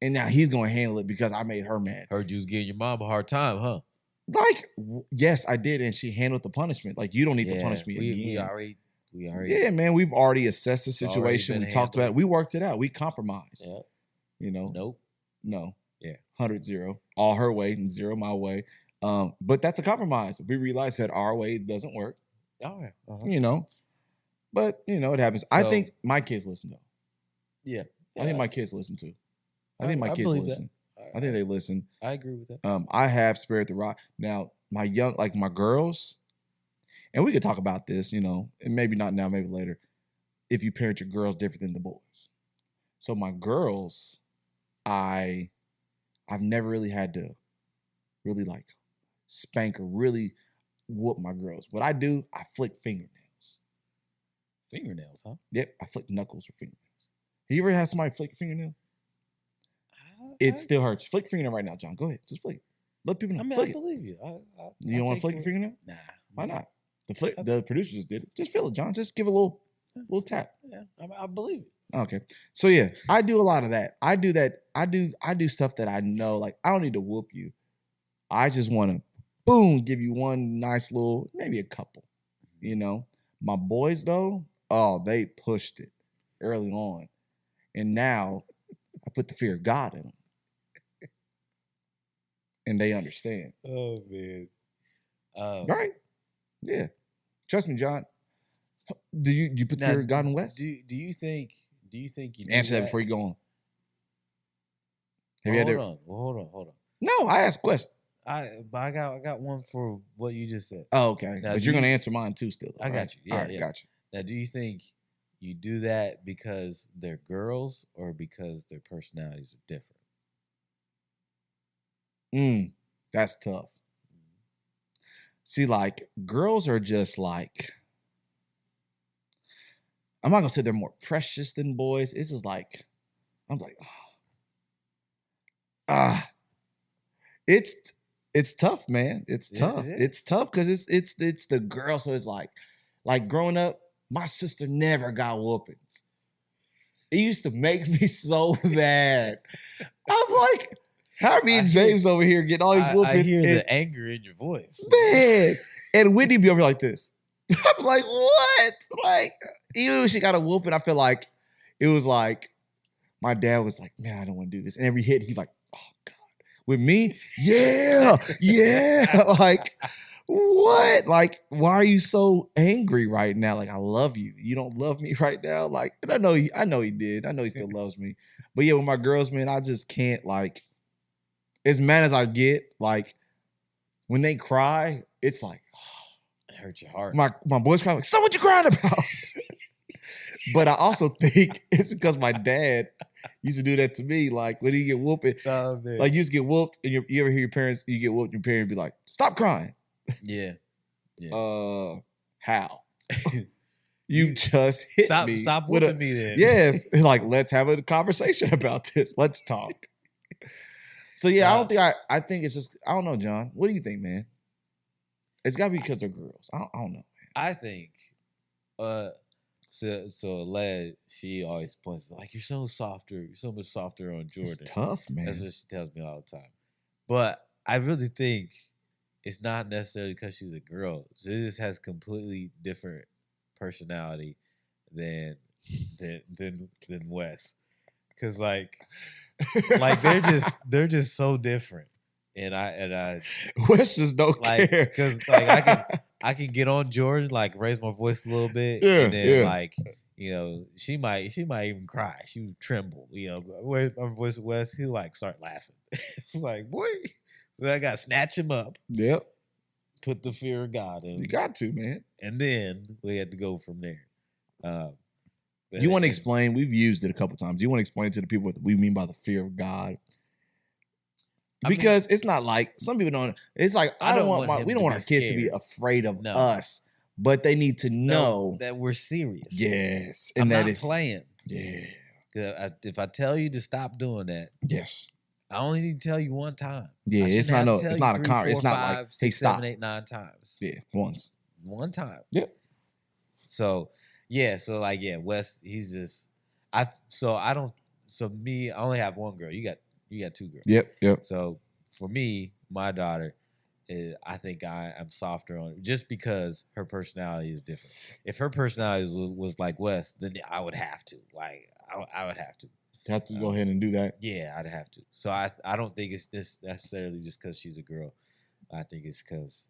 And now he's gonna handle it because I made her mad. Heard you was giving your mom a hard time, huh? Like, yes, I did, and she handled the punishment. Like, you don't need to punish me again. We already. Yeah, man, we've already assessed the situation. We talked about it. We worked it out. We compromised. Yeah. Nope. No. Yeah. 100-0. All her way and 0 my way. But that's a compromise. We realized that our way doesn't work. Oh, yeah. But it happens. So, I think my kids listen though. Yeah. I think my kids listen too. I think my kids listen. I think they listen. I agree with that. I have spared the rod. Now, my girls, and we could talk about this, and maybe not now, maybe later, if you parent your girls different than the boys. So my girls, I've never really had to really like spank or really whoop my girls. What I do, I flick fingernails. Fingernails, huh? Yep, I flick knuckles with fingernails. Have you ever had somebody flick a fingernail? It still hurts. Flick your fingernail right now, John. Go ahead. Just flick it. Let people know. I believe you. You don't want to flick your fingernail? Nah. Why not? The producer just did it. Just feel it, John. Just give a little tap. Yeah, I believe it. Okay. So yeah, I do a lot of that. I do stuff that I know, like, I don't need to whoop you. I just want to, boom, give you one nice little, maybe a couple. My boys though, they pushed it early on. And now I put the fear of God in them. And they understand. Oh, man. Right? Yeah. Trust me, John. Do you put the fear of God in West? Do you think you answer that before you go on? Hold on. No, I asked a question. But I got one for what you just said. Oh, okay. Now, but you're gonna answer mine too still. I got you. Yeah, right, got you. Now, do you think you do that because they're girls or because their personalities are different? That's tough. See, like, girls are just like, I'm not gonna say they're more precious than boys. It's just like, I'm like, it's tough, man. It's tough. It's tough because it's the girl. So it's like growing up, my sister never got whoopings. It used to make me so mad. I'm like, how are me and James over here getting all these whoopings? I hear the anger in your voice. Man. And Whitney be over like this. I'm like, what? Like, even when she got a whooping, I feel like it was like, my dad was like, man, I don't want to do this. And every hit, he's like, oh, God. With me? Yeah. Like, what? Like, why are you so angry right now? Like, I love you. You don't love me right now? Like, and I know he did. I know he still loves me. But yeah, with my girls, man, I just can't, like, as mad as I get, like, when they cry, it's like, it hurts your heart. My boys cry, like, stop what you crying about. But I also think it's because my dad used to do that to me. Like, when he get whooping, like, you used to get whooped, and you ever hear your parents, you get whooped, your parent be like, stop crying. Yeah. How? You just hit me. Stop whooping me then. Yes. Like, let's have a conversation about this. Let's talk. So yeah, I think it's just, I don't know, John. What do you think, man? It's gotta be because they're girls. I don't know, man. I think so Led, she always points like, you're so much softer on Jordan. It's tough, man. That's what she tells me all the time. But I really think it's not necessarily because she's a girl. She just has completely different personality than Wes. Cause like they're just so different. And I Wes just don't care. Cause like I can get on Jordan, like raise my voice a little bit. Yeah, and then yeah. like, you know, she might even cry. She would tremble. You know, raise my voice with Wes, he'll like start laughing. It's like, boy. So I gotta snatch him up. Yep. Put the fear of God in him. You got to, man. And then we had to go from there. You want to explain? We've used it a couple times. You want to explain to the people what we mean by the fear of God? Because it's not like some people don't. It's like we don't want our kids to be afraid of us, but they need to know that we're serious. Yes, and I'm not playing. Yeah. If I tell you to stop doing that, yes, I only need to tell you one time. Yeah, it's not a 3, it's 4, not 5, like 6, hey, stop 7, 8, 9 times. Yeah, once. One time. Yep. So like Wes, he's just I only have one girl. You got 2 girls. Yep. So for me, my daughter, I think I'm softer on it just because her personality is different. If her personality was like Wes, then I would have to. Like I would have to. Have to go ahead and do that. Yeah, I'd have to. So I don't think it's this necessarily just because she's a girl. I think it's because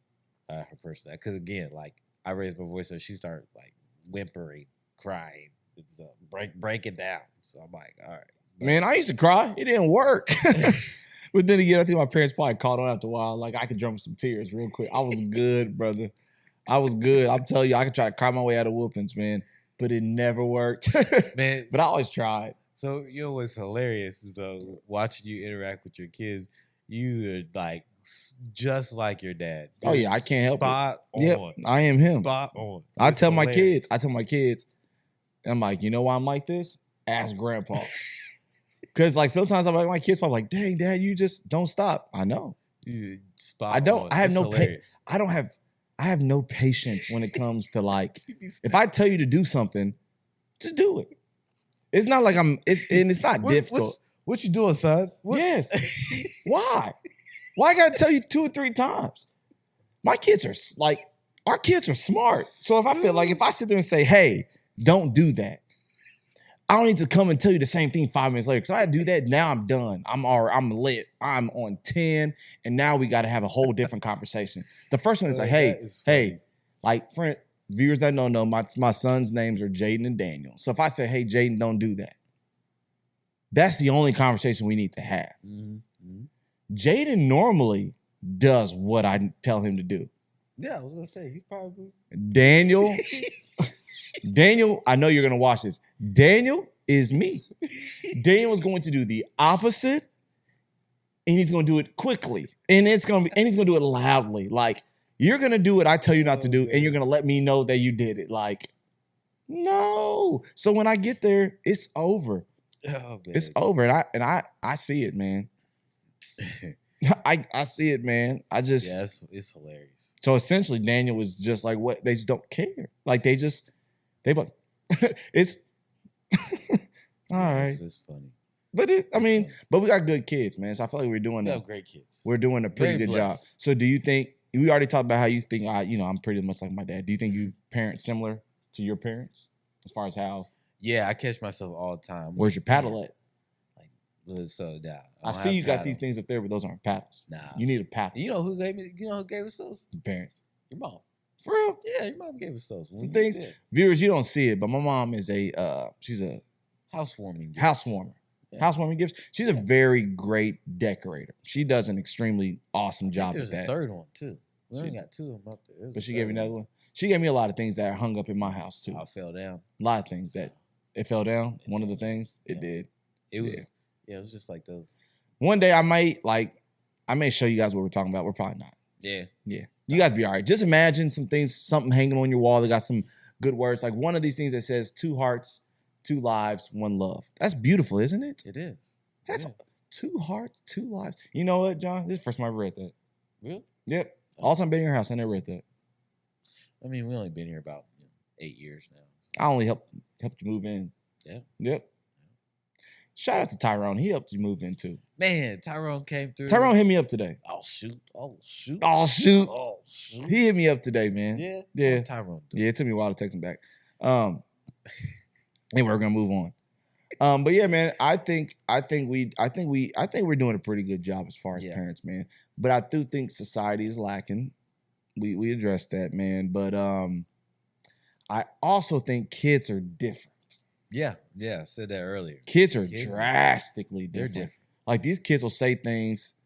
her personality. Because again, like I raised my voice, so she started like whimpering, crying, it's breaking down. So I'm like, all right, man. I used to cry. It didn't work. But then again, I think my parents probably caught on after a while. Like I could drum some tears real quick. I was good, brother. I was good. I'm telling you, I could try to cry my way out of whoopings, man. But it never worked, man. But I always tried. So you know what's hilarious is watching you interact with your kids. You are like just like your dad. Oh yeah, I can't help it. Spot on. Yep, I am him. Spot on. I tell my kids, I'm like, you know why I'm like this? Ask grandpa. Because like sometimes I'm like my kids, I'm like, dang, dad, you just don't stop. I know. Spot I don't. on. I have It's no. hilarious. I have no patience when it comes to like. If I tell you to do something, just do it. It's not like it's not difficult. What you doing, son? What? Yes. Why? Why I gotta tell you 2 or 3 times? My kids are like, our kids are smart. So if I feel like if I sit there and say, hey, don't do that, I don't need to come and tell you the same thing 5 minutes later. Because I do that, now I'm done. I'm lit. I'm on 10. And now we got to have a whole different conversation. The first one is like, hey, like, friend, viewers that don't know, my son's names are Jaden and Daniel. So if I say, hey, Jaden, don't do that, that's the only conversation we need to have. Mm-hmm. Jaden normally does what I tell him to do. Yeah, I was going to say, he's probably... Daniel, I know you're going to watch this. Daniel is me. Daniel is going to do the opposite, and he's going to do it quickly. And he's going to do it loudly. Like, you're going to do what I tell you not to do, and you're going to let me know that you did it. Like, No. So when I get there, it's over. Oh, man. It's over. And I see it, man. I see it, man. I just it's hilarious. So essentially Daniel was just like, what? They just don't care. Like but it's all right. It's funny. But but we got good kids, man. So I feel like we're doing great kids. We're doing a pretty good job. So do you think we already talked about how you think I'm pretty much like my dad. Do you think you parent similar to your parents as far as how? Yeah, I catch myself all the time. Where's your paddle at? So yeah, I see you got these things up there, but those aren't paddles. Nah, you need a paddle. You know who gave us those? Your parents. Your mom. For real? Yeah, your mom gave us those. Some things, viewers, you don't see it, but my mom is she's a housewarming gifts. She's a very great decorator. She does an extremely awesome job. There's a third one too. We only got 2 of them up there. But she gave me another one. She gave me a lot of things that are hung up in my house too. I fell down. A lot of things that it fell down. One of the things it did. It was it was just like those. One day I may show you guys what we're talking about. We're probably not. Yeah. You guys be all right. Just imagine something hanging on your wall that got some good words. Like one of these things that says 2 hearts, 2 lives, 1 love. That's beautiful, isn't it? It is. That's 2 hearts, 2 lives. You know what, John? This is the first time I ever read that. Really? Yep. All the time been in your house, I never read that. I mean, we only been here about 8 years now. So. I only helped you move in. Yeah. Yep. Shout out to Tyrone. He helped you move in too. Man, Tyrone came through. Tyrone hit me up today. Oh shoot. He hit me up today, man. Yeah. Tyrone. Yeah, it took me a while to text him back. Anyway, we're gonna move on. But yeah, man, I think we're doing a pretty good job as far as parents, man. But I do think society is lacking. We addressed that, man. But I also think kids are different. Yeah, I said that earlier. Kids are drastically different. They're different. Like these kids will say things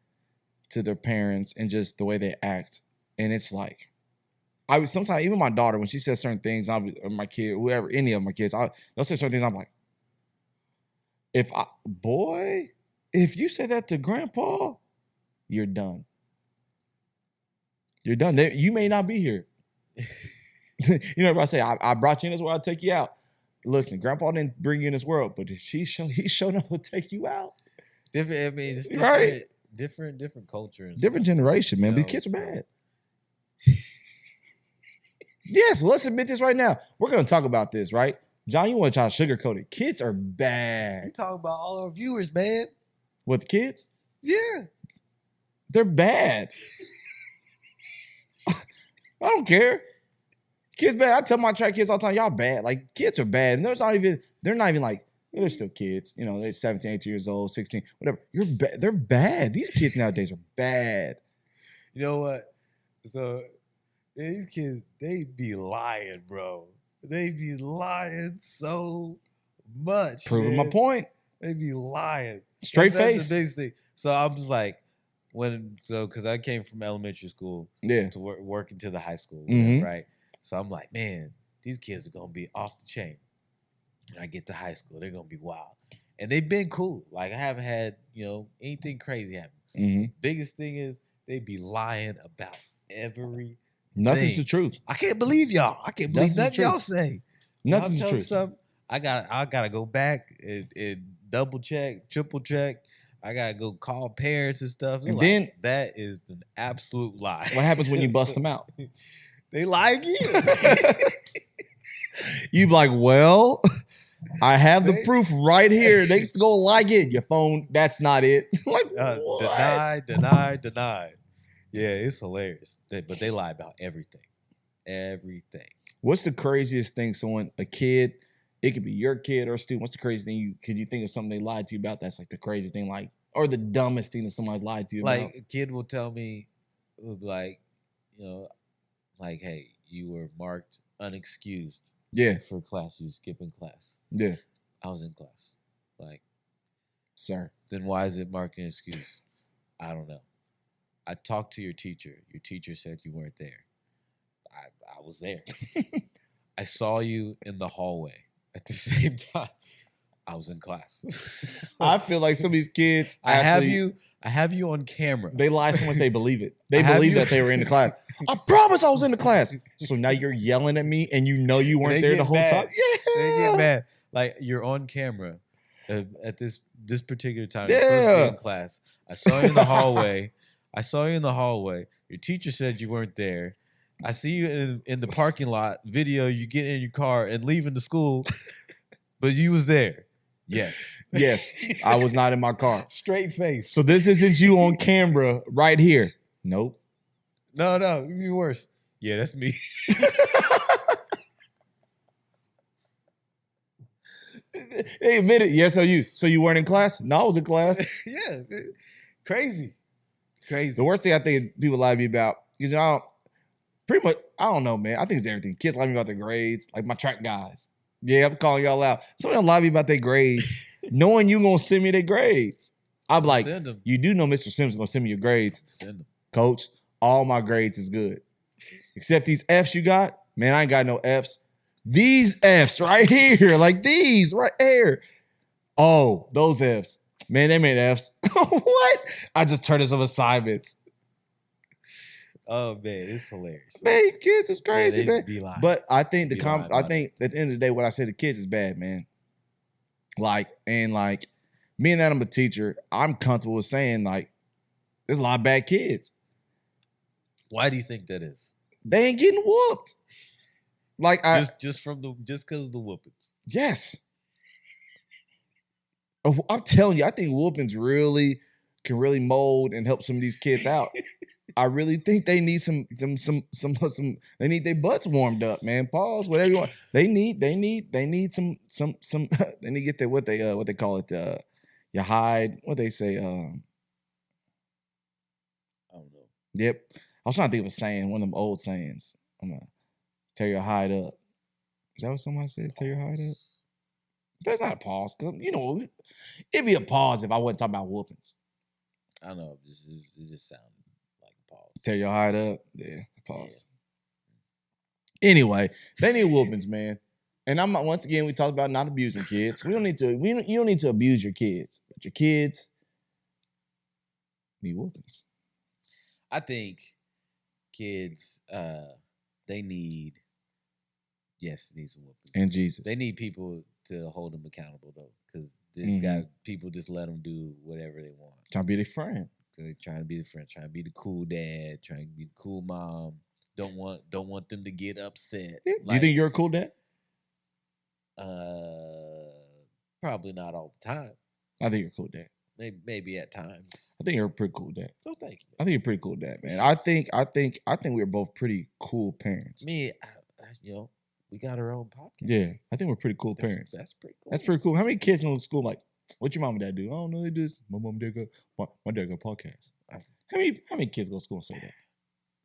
to their parents and just the way they act, and it's like, sometimes even my daughter when she says certain things, or my kid, whoever, any of my kids, they'll say certain things. I'm like, if you say that to grandpa, you're done. You're done. You may not be here. You know what I say? I brought you in this world, I'll take you out. Listen, grandpa didn't bring you in this world, but he showed up to take you out. Different, I mean, it's different, right? Different culture. Different generation, man. These kids are bad. Yes, well, let's admit this right now. We're going to talk about this, right? John, you want to try to sugarcoat it. Kids are bad. You talking about all our viewers, man. What, the kids? Yeah. They're bad. I don't care. Kids bad. I tell my track kids all the time, y'all bad. Like, kids are bad. And they're not even like, they're still kids. You know, they're 17, 18 years old, 16, whatever. They're bad. These kids nowadays are bad. You know what? So, these kids, they be lying, bro. They be lying so much. Proving my point. They be lying. Straight face. That's the biggest thing. So, I'm just like, because I came from elementary school to work into the high school, right? So I'm like, man, these kids are gonna be off the chain. When I get to high school, they're gonna be wild, and they've been cool. Like I haven't had anything crazy happen. Mm-hmm. Biggest thing is they be lying about everything. Nothing's the truth. I can't believe y'all. I can't believe nothing y'all say. Nothing's the truth. Something, I gotta go back and double check, triple check. I gotta go call parents and stuff. And then that is an absolute lie. What happens when you bust them out? They lie again. You be like, well, I have the proof right here. They go like it. Your phone, that's not it. Like, what? Deny. Yeah, it's hilarious. But they lie about everything. Everything. What's the craziest thing a kid, it could be your kid or a student, what's the craziest thing could you think of something they lied to you about that's like the craziest thing, like, or the dumbest thing that somebody's lied to you about? Like a kid will tell me, like, like, hey, you were marked unexcused. Yeah. For class. You skipping class. Yeah. I was in class. Like, sir. Then why is it marked an excuse? I don't know. I talked to your teacher. Your teacher said you weren't there. I was there. I saw you in the hallway at the same time. I was in class. I feel like some of these kids I have you on camera. They lie so much they believe it. They I have believe you- that they were in the class. I promise I was in the class. So now you're yelling at me and you know you weren't They there the get whole mad. time. Yeah. They get mad. Like you're on camera at this particular time. You're supposed to be Yeah. in class. I saw you in the hallway. Your teacher said you weren't there. I see you in the parking lot video. You get in your car and leaving the school, but you was there. Yes. Yes, I was not in my car. Straight face. So this isn't you on camera right here. Nope. No, it'd be worse. Yeah, that's me. Hey, admit it. Yes, so you weren't in class? No, I was in class. Yeah. Crazy. The worst thing I think people lie to me about, because I don't know, man. I think it's everything. Kids lie to me about their grades, like my track guys. Yeah, I'm calling y'all out. Some of them lie to me about their grades, knowing you gonna send me their grades. I'm like, Send them. you do know Mr. Sims gonna send me your grades. Send them. Coach, all my grades is good. Except these Fs you got, man, I ain't got no Fs. These Fs right here, like these right here. Oh, those Fs. Man, they made Fs. What? I just turned some assignments. Oh man, it's hilarious. Man, kids is crazy, they man. just be lying. But I think Be lying I about think at the end of the day, what I say to kids is bad, man. Like me and that I'm a teacher, I'm comfortable with saying like there's a lot of bad kids. Why do you think that is? They ain't getting whooped. Like Just because of the whoopings. yes. Oh, I'm telling you, I think whoopings can really mold and help some of these kids out. I really think they need some they need their butts warmed up, man. Pause, whatever you want. They need some they need to get their what they call it, your hide, what they say, I don't know. yep. I was trying to think of a saying, one of them old sayings. I'm gonna tear your hide up. Is that what somebody said? Tear your hide up? That's not a pause, because it'd be a pause if I wasn't talking about whoopings. I don't know. It just sounded like a pause. Tear your hide up. Yeah, pause. Yeah. Anyway, they need whoopings, man. And once again, we talked about not abusing kids. You don't need to abuse your kids, but your kids need whoopings. I think kids, they need some whoopings. And Jesus. They need people to hold them accountable though, because people just let them do whatever they want. Trying to be their friend. Because they're trying to be the friend, trying to be the cool dad, trying to be the cool mom. Don't want them to get upset. Do you think you're a cool dad? Probably not all the time. I think you're a cool dad. Maybe at times. I think you're a pretty cool dad. Oh, thank you. I think you're a pretty cool dad, man. I think we're both pretty cool parents. Me, we got our own podcast. Yeah, I think we're pretty cool parents. That's pretty cool. That's pretty cool. How many kids go to school like, what your mom and dad do? I don't know, they do this. My mom and dad my dad got a podcast. How many kids go to school and say that?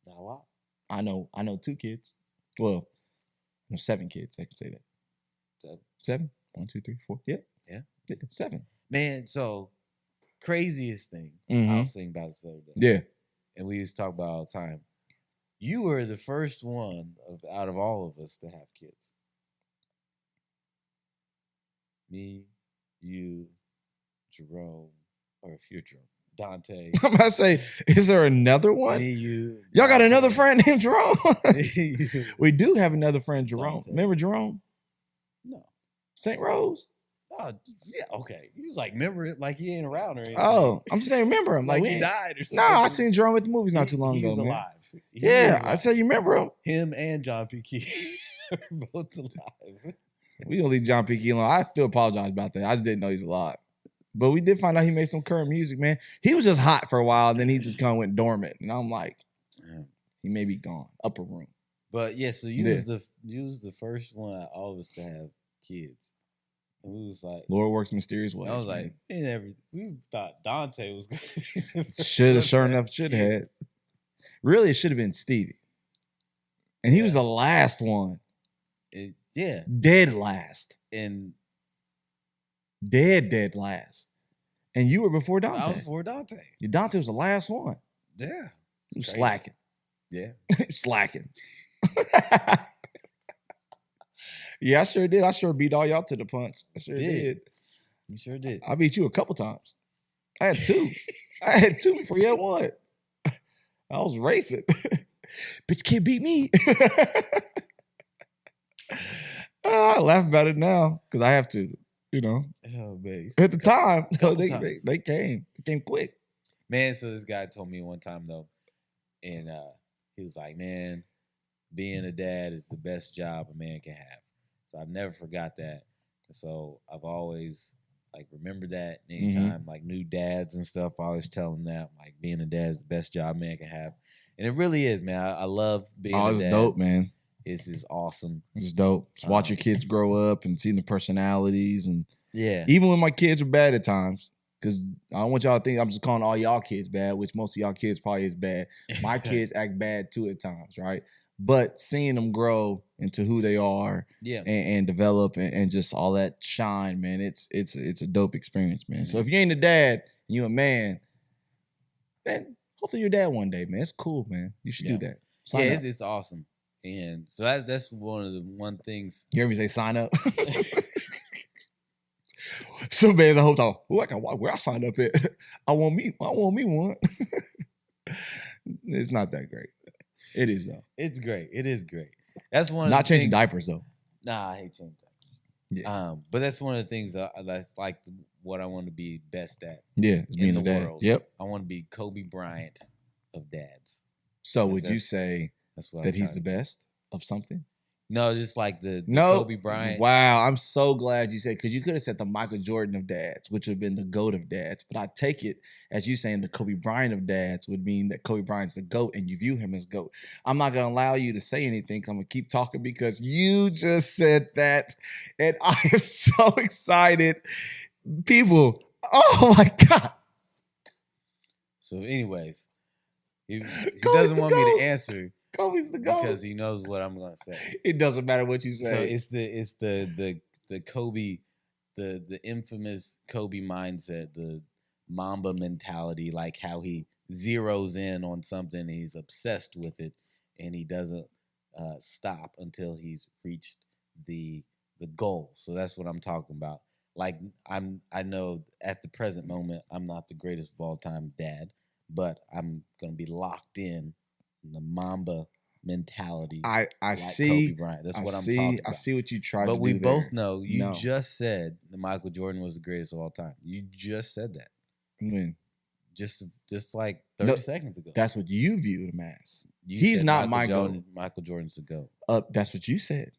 Not a lot. I know 2 kids. Well, 7 kids. I can say that. 7? 1, 2, 3, 4. Yep. Yeah. 7. Man, so craziest thing I Mhm. was thinking about this other day. Yeah. And we used to talk about all the time. You were the first one out of all of us to have kids. Me, you, Jerome, or you're Jerome, Dante. I'm about to say, is there another one? Me, you. Y'all got Dante. another friend named Jerome? You. We do have another friend, Jerome. Dante. Remember Jerome? No. St. Rose? Oh, yeah, okay. He was like, remember it like he ain't around or anything. Oh, I'm just saying, remember him. like Like, he we- died or No, something. I seen Jerome at the movies not too long ago, He's man. alive. Yeah, I said, you remember him? Him and John P. Key are both alive. We gonna leave John P. Key alone. I still apologize about that. I just didn't know he's alive. But we did find out he made some current music, man. He was just hot for a while, and then he just kind of went dormant. And I'm like, he may be gone. Upper room. But yeah, so you was the first one out of all of us to have kids. And we was like, Lord works mysterious ways. I was like, we thought Dante was gonna should have, sure enough, should have. Really, it should have been Stevie. And he was the last one. Yeah. Dead last. And Dead last. And you were before Dante. I was before Dante. Dante was the last one. Yeah. He was Crazy. slacking. Yeah. Slacking. Yeah, I sure did. I sure beat all y'all to the punch. I sure did. You sure did. I beat you a couple times. I had 2. I had 2 before you had 1. I was racing. Bitch, you can't beat me. I laugh about it now because I have to, you know. Oh, man. At the time, couple they came. They came quick. Man, so this guy told me one time, though, and he was like, man, being a dad is the best job a man can have. So I've never forgot that. So I've always, like, remembered that. Anytime, like, new dads and stuff, I always tell them that, like, being a dad is the best job a man can have. And it really is, man. I love being a dad. Oh, it's dope, man. This is awesome. It's dope. Just watch your kids grow up and seeing the personalities. And yeah, even when my kids are bad at times, because I don't want y'all to think I'm just calling all y'all kids bad, which most of y'all kids probably is bad. My kids act bad too at times, right? But seeing them grow into who they are, and develop and just all that shine, man, it's a dope experience, man. So if you ain't a dad, you a man, then hopefully you're a dad one day, man. It's cool, man. You should do that. Sign up. It's awesome. And so that's one of the things. You hear me say sign up? Some bands I hope where I signed up at. I want me one. It's not that great. It is though. It's great. It is great. That's one of not the changing things, diapers though. Nah, I hate changing diapers. Yeah. But that's one of the things that's like what I want to be best at. Yeah, it's being in a the dad. world. Yep. I want to be Kobe Bryant of dads. So would you say that's what that he's the best of something? No, just like the Kobe Bryant. Wow, I'm so glad you said, because you could have said the Michael Jordan of dads, which would have been the GOAT of dads. But I take it as you saying the Kobe Bryant of dads would mean that Kobe Bryant's the GOAT and you view him as GOAT. I'm not going to allow you to say anything because I'm going to keep talking because you just said that. And I am so excited. People, oh my God. So anyways, he doesn't want me to answer. Kobe's the GOAT. Because he knows what I'm gonna say. It doesn't matter what you say. So it's the Kobe, the infamous Kobe mindset, the Mamba mentality, like how he zeroes in on something and he's obsessed with it and he doesn't stop until he's reached the goal. So that's what I'm talking about. Like I know at the present moment I'm not the greatest of all time dad, but I'm gonna be locked in the Mamba mentality. I like see. Kobe Bryant. That's what I'm talking about. I see what you tried to do. But we both there. know you just said that Michael Jordan was the greatest of all time. You just said that. When? Just like 30 seconds ago. That's what you viewed him as. You He's said not Michael Jordan's the GOAT. That's what you said.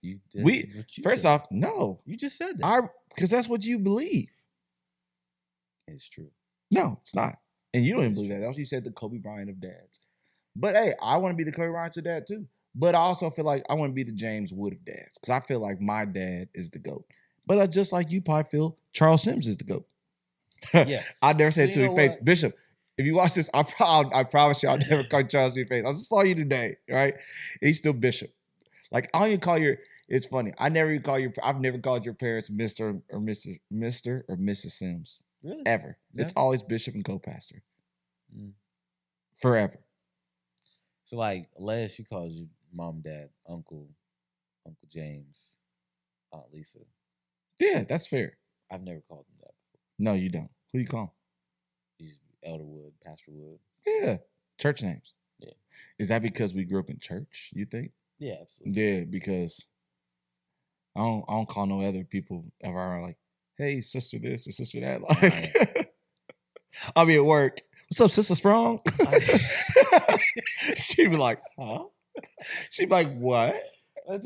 First off, no. You just said that. Because that's what you believe. It's true. No, it's not. And you don't even believe that. That's what you said, the Kobe Bryant of dads. But hey, I want to be the Kobe Bryant of dad too. But I also feel like I want to be the James Wood of dads. Because I feel like my dad is the GOAT. But just like you probably feel Charles Sims is the GOAT. Yeah. I never said it to your face. Bishop, if you watch this, I promise you I'll never call Charles to your face. I just saw you today, right? He's still Bishop. Like, I don't even call it's funny. I've never called your parents Mr. or Mrs. Sims. Really? Ever. Yeah. It's always Bishop and co-pastor. Forever. So like Les, she calls you mom, dad, uncle James, Aunt Lisa. Yeah, that's fair. I've never called them that before. No, you don't. Who you call him? He's Elder Wood, Pastor Wood. Yeah. Church names. Yeah. Is that because we grew up in church, you think? Yeah, absolutely. Yeah, because I don't call no other people ever like, hey, sister this or sister that. Like, I'll be at work. What's up, Sister Sprong? She'd be like, huh? She'd be like, what? I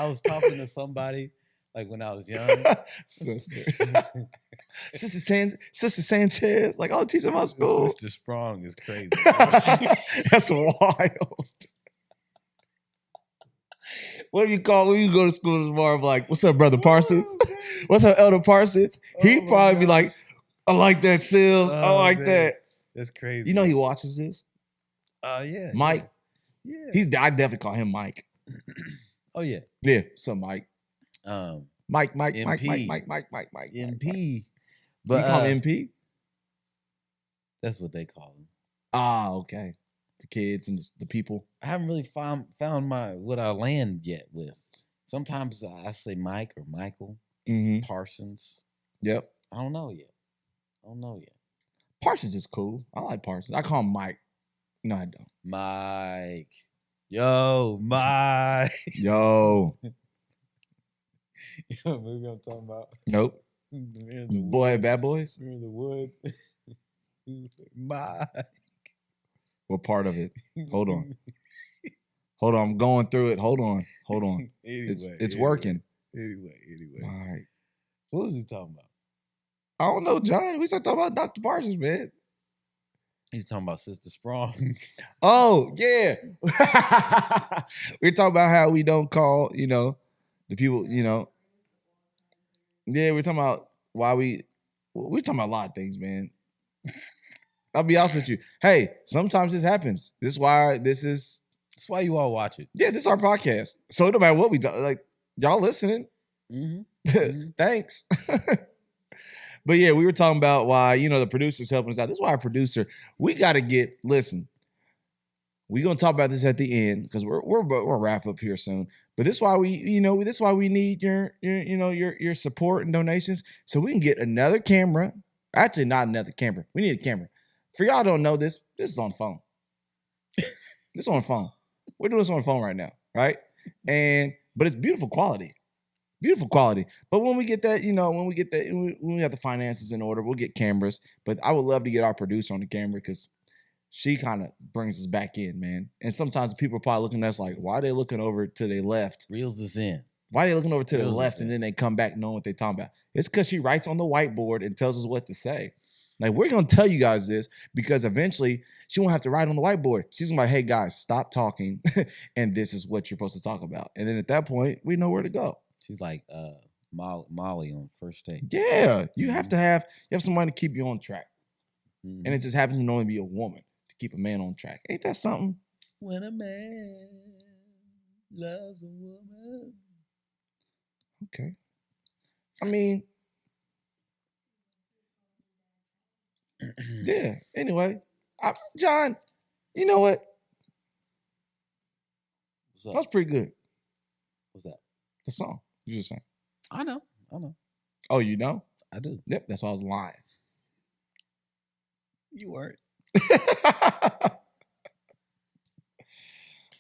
was talking to somebody like when I was young. Sister Sanchez, like all the teachers in my school. Sister Sprong is crazy. That's wild. What do you call when you go to school tomorrow? Like, what's up, Brother Parsons? What's up, Elder Parsons? He'd probably be like, I like that, Sills. I like that. That's crazy. You know he watches this? Yeah. Mike. Yeah. I definitely call him Mike. Oh yeah. Yeah. So Mike. Mike. MP. Mike. MP. But you call him MP? That's what they call him. Ah, okay. The kids and the people. I haven't really found what I land yet with. Sometimes I say Mike or Michael, Parsons. Yep. I don't know yet. Parsons is cool. I like Parsons. I call him Mike. No, I don't. Mike. Yo, Mike. Yo. Yo, maybe I'm talking about. Nope. Boy, Bad Boys? We're in the wood. Mike. What part of it? Hold on. Hold on. I'm going through it. Hold on. Anyway, It's working. Anyway. Mike. What was he talking about? I don't know, John. We started talking about Dr. Parsons, man. He's talking about Sister Sprung. Oh, yeah. We're talking about how we don't call, the people, Yeah, we're talking about why we're talking about a lot of things, man. I'll be honest with you. Hey, sometimes this happens. That's why you all watch it. Yeah, this is our podcast. So no matter what we do, like, y'all listening. Mm-hmm. Thanks. But yeah, we were talking about why, the producer's helping us out. This is why our producer, we got to listen. We're going to talk about this at the end because we'll wrap up here soon. But this is why we need your support and donations so we can get another camera. Actually, not another camera. We need a camera. For y'all don't know this is on the phone. This is on the phone. We're doing this on the phone right now, right? But it's beautiful quality. Beautiful quality. But when we get that, when we got the finances in order, we'll get cameras. But I would love to get our producer on the camera because she kind of brings us back in, man. And sometimes people are probably looking at us like, why are they looking over to their left? Reels us in. Why are they looking over to the left and then they come back knowing what they're talking about? It's because she writes on the whiteboard and tells us what to say. Like, we're going to tell you guys this because eventually she won't have to write on the whiteboard. She's going to be like, hey, guys, stop talking. And this is what you're supposed to talk about. And then at that point, we know where to go. She's like Molly on First Take. Yeah. You have to have somebody to keep you on track. Mm-hmm. And it just happens to only be a woman to keep a man on track. Ain't that something? When a man loves a woman. Okay. I mean, yeah. Anyway, John, you know what? What's up? That was pretty good. What's that? The song you just sang. I know. Oh, you know? I do. Yep, that's why I was lying. You weren't.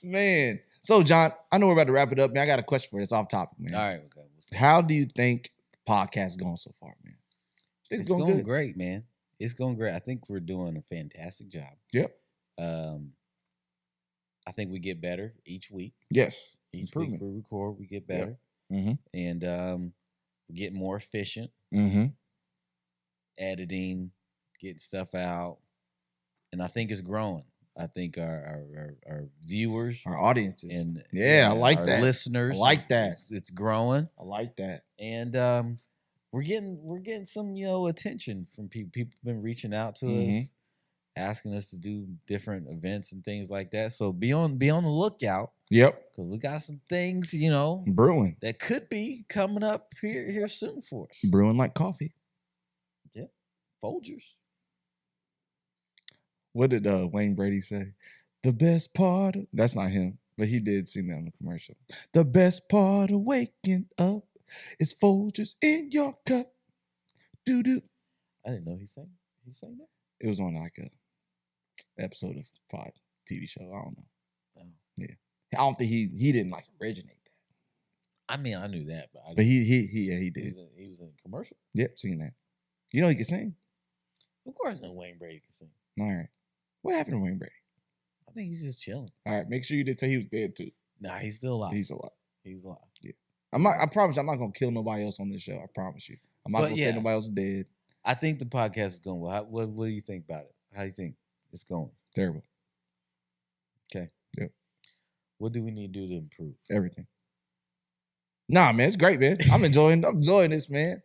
Man. So, John, I know we're about to wrap it up, man. I got a question for you. It's off topic, man. All right, okay. How do you think the podcast is going so far, man? It's going great, man. It's going great. I think we're doing a fantastic job. Yep. I think we get better each week. Yes. Each week we record, we get better. Yep. Mm-hmm. And we get more efficient. Mm-hmm. Editing, getting stuff out. And I think it's growing. I think our viewers, our audiences, and I like that. Listeners, I like that. It's growing. I like that. And we're getting some attention from people. People have been reaching out to us, asking us to do different events and things like that. So be on the lookout. Yep, because we got some things brewing that could be coming up here soon for us. Brewing like coffee. Yeah, Folgers. What did Wayne Brady say? The best part that's not him, but he did sing that in the commercial. The best part of waking up is Folgers in your cup. Doo-doo. I didn't know he sang that. It was on like a episode of Pod TV show. I don't know. Oh. Yeah. I don't think he didn't like originate that. I mean, I knew that, but he did. He was in a commercial. Yep, singing that. You know he can sing. Of course, no Wayne Brady can sing. All right. What happened to Wayne Brady? I think he's just chilling. All right. Make sure you did say he was dead too. Nah, he's still alive. He's alive. He's alive. Yeah. I promise I'm not gonna kill nobody else on this show. I promise you. I'm not gonna say nobody else is dead. I think the podcast is going well. What do you think about it? How do you think it's going? Terrible. Okay. Yep. What do we need to do to improve? Everything. Nah, man, it's great, man. I'm enjoying this, man.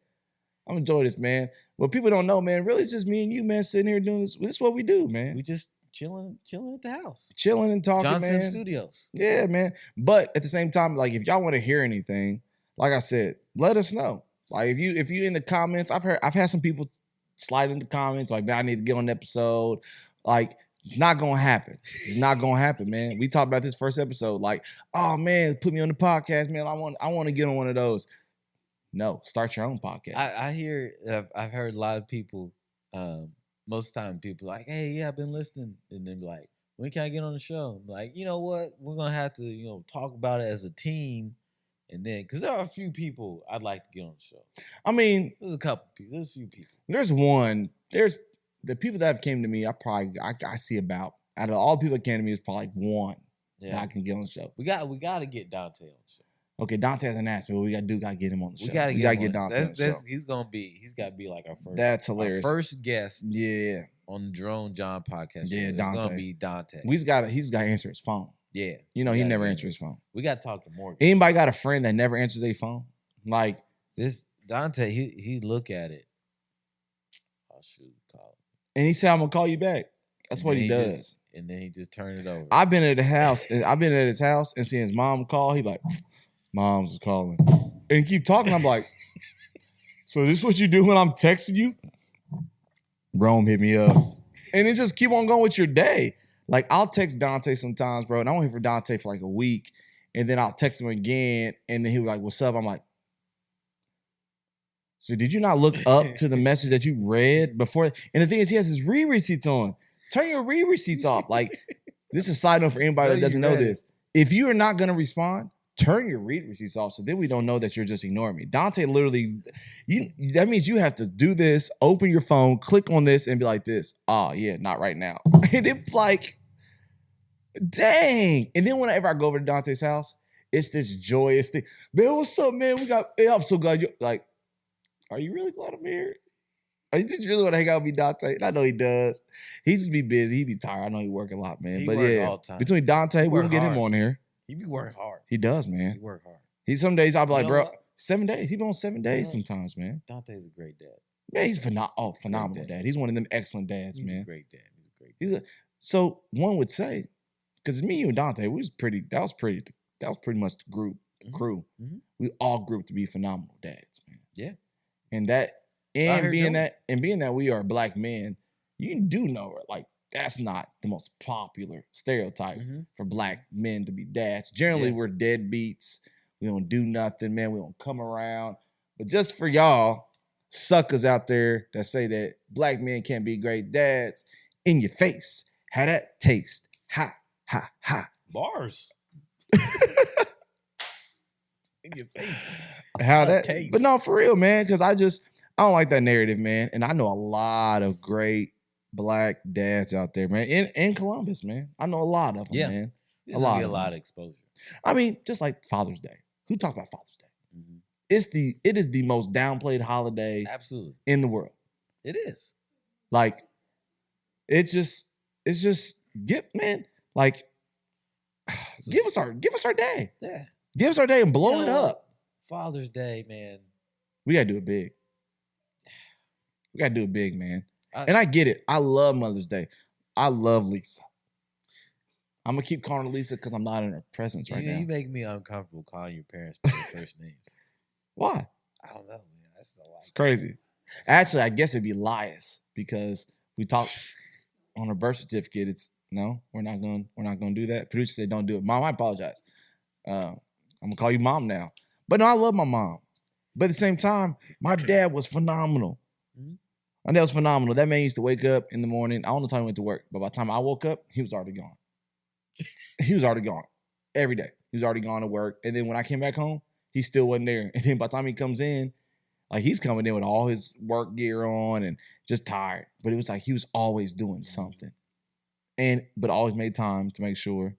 I'm enjoying this, man. What people don't know, man, really it's just me and you, man, sitting here doing this. This is what we do, man. We just chilling at the house. Chilling and talking, John man. Sim Studios. Yeah, man. But at the same time, like if y'all want to hear anything, like I said, let us know. Like if you in the comments, I've had some people slide in the comments like, man, I need to get on an episode. Like, it's not gonna happen. It's not gonna happen, man. We talked about this first episode. Like, oh man, put me on the podcast, man. I want to get on one of those. No, start your own podcast. I hear, I've heard a lot of people, most time people like, hey, yeah, I've been listening. And then be like, when can I get on the show? I'm like, you know what? We're going to have to, talk about it as a team. And then, because there are a few people I'd like to get on the show. I mean, There's a couple people. There's a few people. There's one. There's the people that have came to me. I see about out of all the people that came to me, is probably like one that I can get on the show. We got to get Dante on the show. Okay, Dante hasn't asked me, but we got to get him on the show. We got to get Dante on the show. He's got to be like our first. That's hilarious. Our first guest. Yeah. On the Jerone and John podcast. Yeah, it's going to be Dante. He's got to answer his phone. Yeah. He never answers his phone. We got to talk to Morgan. Anybody got a friend that never answers their phone? Like this Dante, he look at it. Oh shoot, call. And he said, I'm gonna call you back. That's what he does. And then he just turned it over. I've been at his house and seeing his mom call. He like, Mom's is calling. And keep talking. I'm like, so this is what you do when I'm texting you? Rome hit me up. And then just keep on going with your day. Like, I'll text Dante sometimes, bro, and I won't hear from Dante for like a week. And then I'll text him again, and then he'll be like, what's up? I'm like, so did you not look up to the message that you read before? And the thing is, he has his read receipts on. Turn your read receipts off. Like, this is a side note for anybody that doesn't know this. If you are not going to respond, turn your read receipts off so then we don't know that you're just ignoring me. Dante literally, that means you have to do this, open your phone, click on this, and be like this. Oh, yeah, not right now. And it's like, dang. And then whenever I go over to Dante's house, it's this joyous thing. Man, what's up, man? I'm so glad you're like, are you really glad I'm here? Did you really want to hang out with me, Dante? And I know he does. He just be busy. He be tired. I know he work a lot, man. But yeah, all the time. Between Dante, we'll get him on here. He be working hard. He does, man. He work hard. Some days I'll be like, bro, 7 days. He been on 7 days sometimes, man. Dante's a great dad. Man, he's phenomenal dad. He's one of them excellent dads, man. He's a great dad. So one would say, because me, you, and Dante, that was pretty much the group, the crew. Mm-hmm. We all grouped to be phenomenal dads, man. Yeah. And being that we are black men, you do know, like, that's not the most popular stereotype for black men to be dads. Generally, we're deadbeats. We don't do nothing, man. We don't come around. But just for y'all suckers out there that say that black men can't be great dads, in your face, how that taste? Ha, ha, ha. Bars. In your face. How that taste. But no, for real, man, because I don't like that narrative, man. And I know a lot of great black dads out there, man. In Columbus, man. I know a lot of them, man. A lot of exposure. I mean, just like Father's Day. Who talks about Father's Day? Mm-hmm. It is the most downplayed holiday in the world. It is. Like, it's just man, like, give us our day. Yeah. Give us our day and blow it up. Father's Day, man. We gotta do it big. We gotta do it big, man. And I get it. I love Mother's Day. I love Lisa. I'm gonna keep calling her Lisa because I'm not in her presence right now. You make me uncomfortable calling your parents by their first names. Why? I don't know, man. That's a lot. It's crazy. Actually, I guess it'd be Lias because we talked on her birth certificate. It's no, we're not gonna do that. Producer said don't do it. Mom, I apologize. I'm gonna call you Mom now. But no, I love my mom. But at the same time, my dad was phenomenal. My dad was phenomenal. That man used to wake up in the morning. I don't know the time he went to work, but by the time I woke up, he was already gone. He was already gone every day. He was already gone to work. And then when I came back home, he still wasn't there. And then by the time he comes in, like, he's coming in with all his work gear on and just tired. But it was like he was always doing something. But always made time to make sure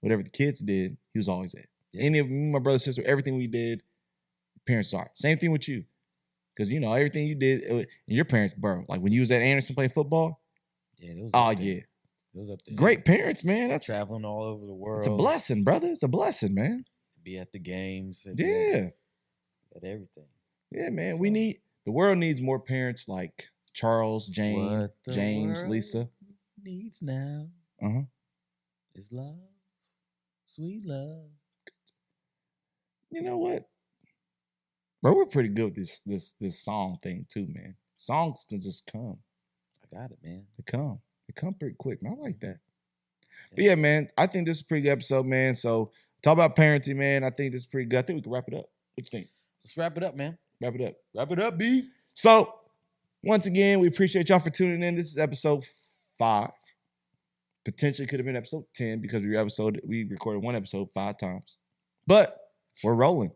whatever the kids did, he was always there. Yeah. Any of me, my brother, sister, everything we did, parents saw it. Same thing with you. Because, everything you did, your parents, bro, like when you was at Anderson playing football. Yeah, it was yeah. It was up there. Great parents, man. That's traveling all over the world. It's a blessing, brother. It's a blessing, man. Be at the games. And at everything. Yeah, man. So, the world needs more parents like Charles, James, Lisa. Needs now is love. Sweet love. You know what? Bro, we're pretty good with this song thing too, man. Songs can just come. I got it, man. They come. They come pretty quick, man. I like that. Yeah. But yeah, man, I think this is a pretty good episode, man. So talk about parenting, man. I think this is pretty good. I think we can wrap it up. What you think? Let's wrap it up, man. Wrap it up. Wrap it up, B. So, once again, we appreciate y'all for tuning in. This is episode 5. Potentially could have been episode 10 because we recorded one episode 5 times. But we're rolling.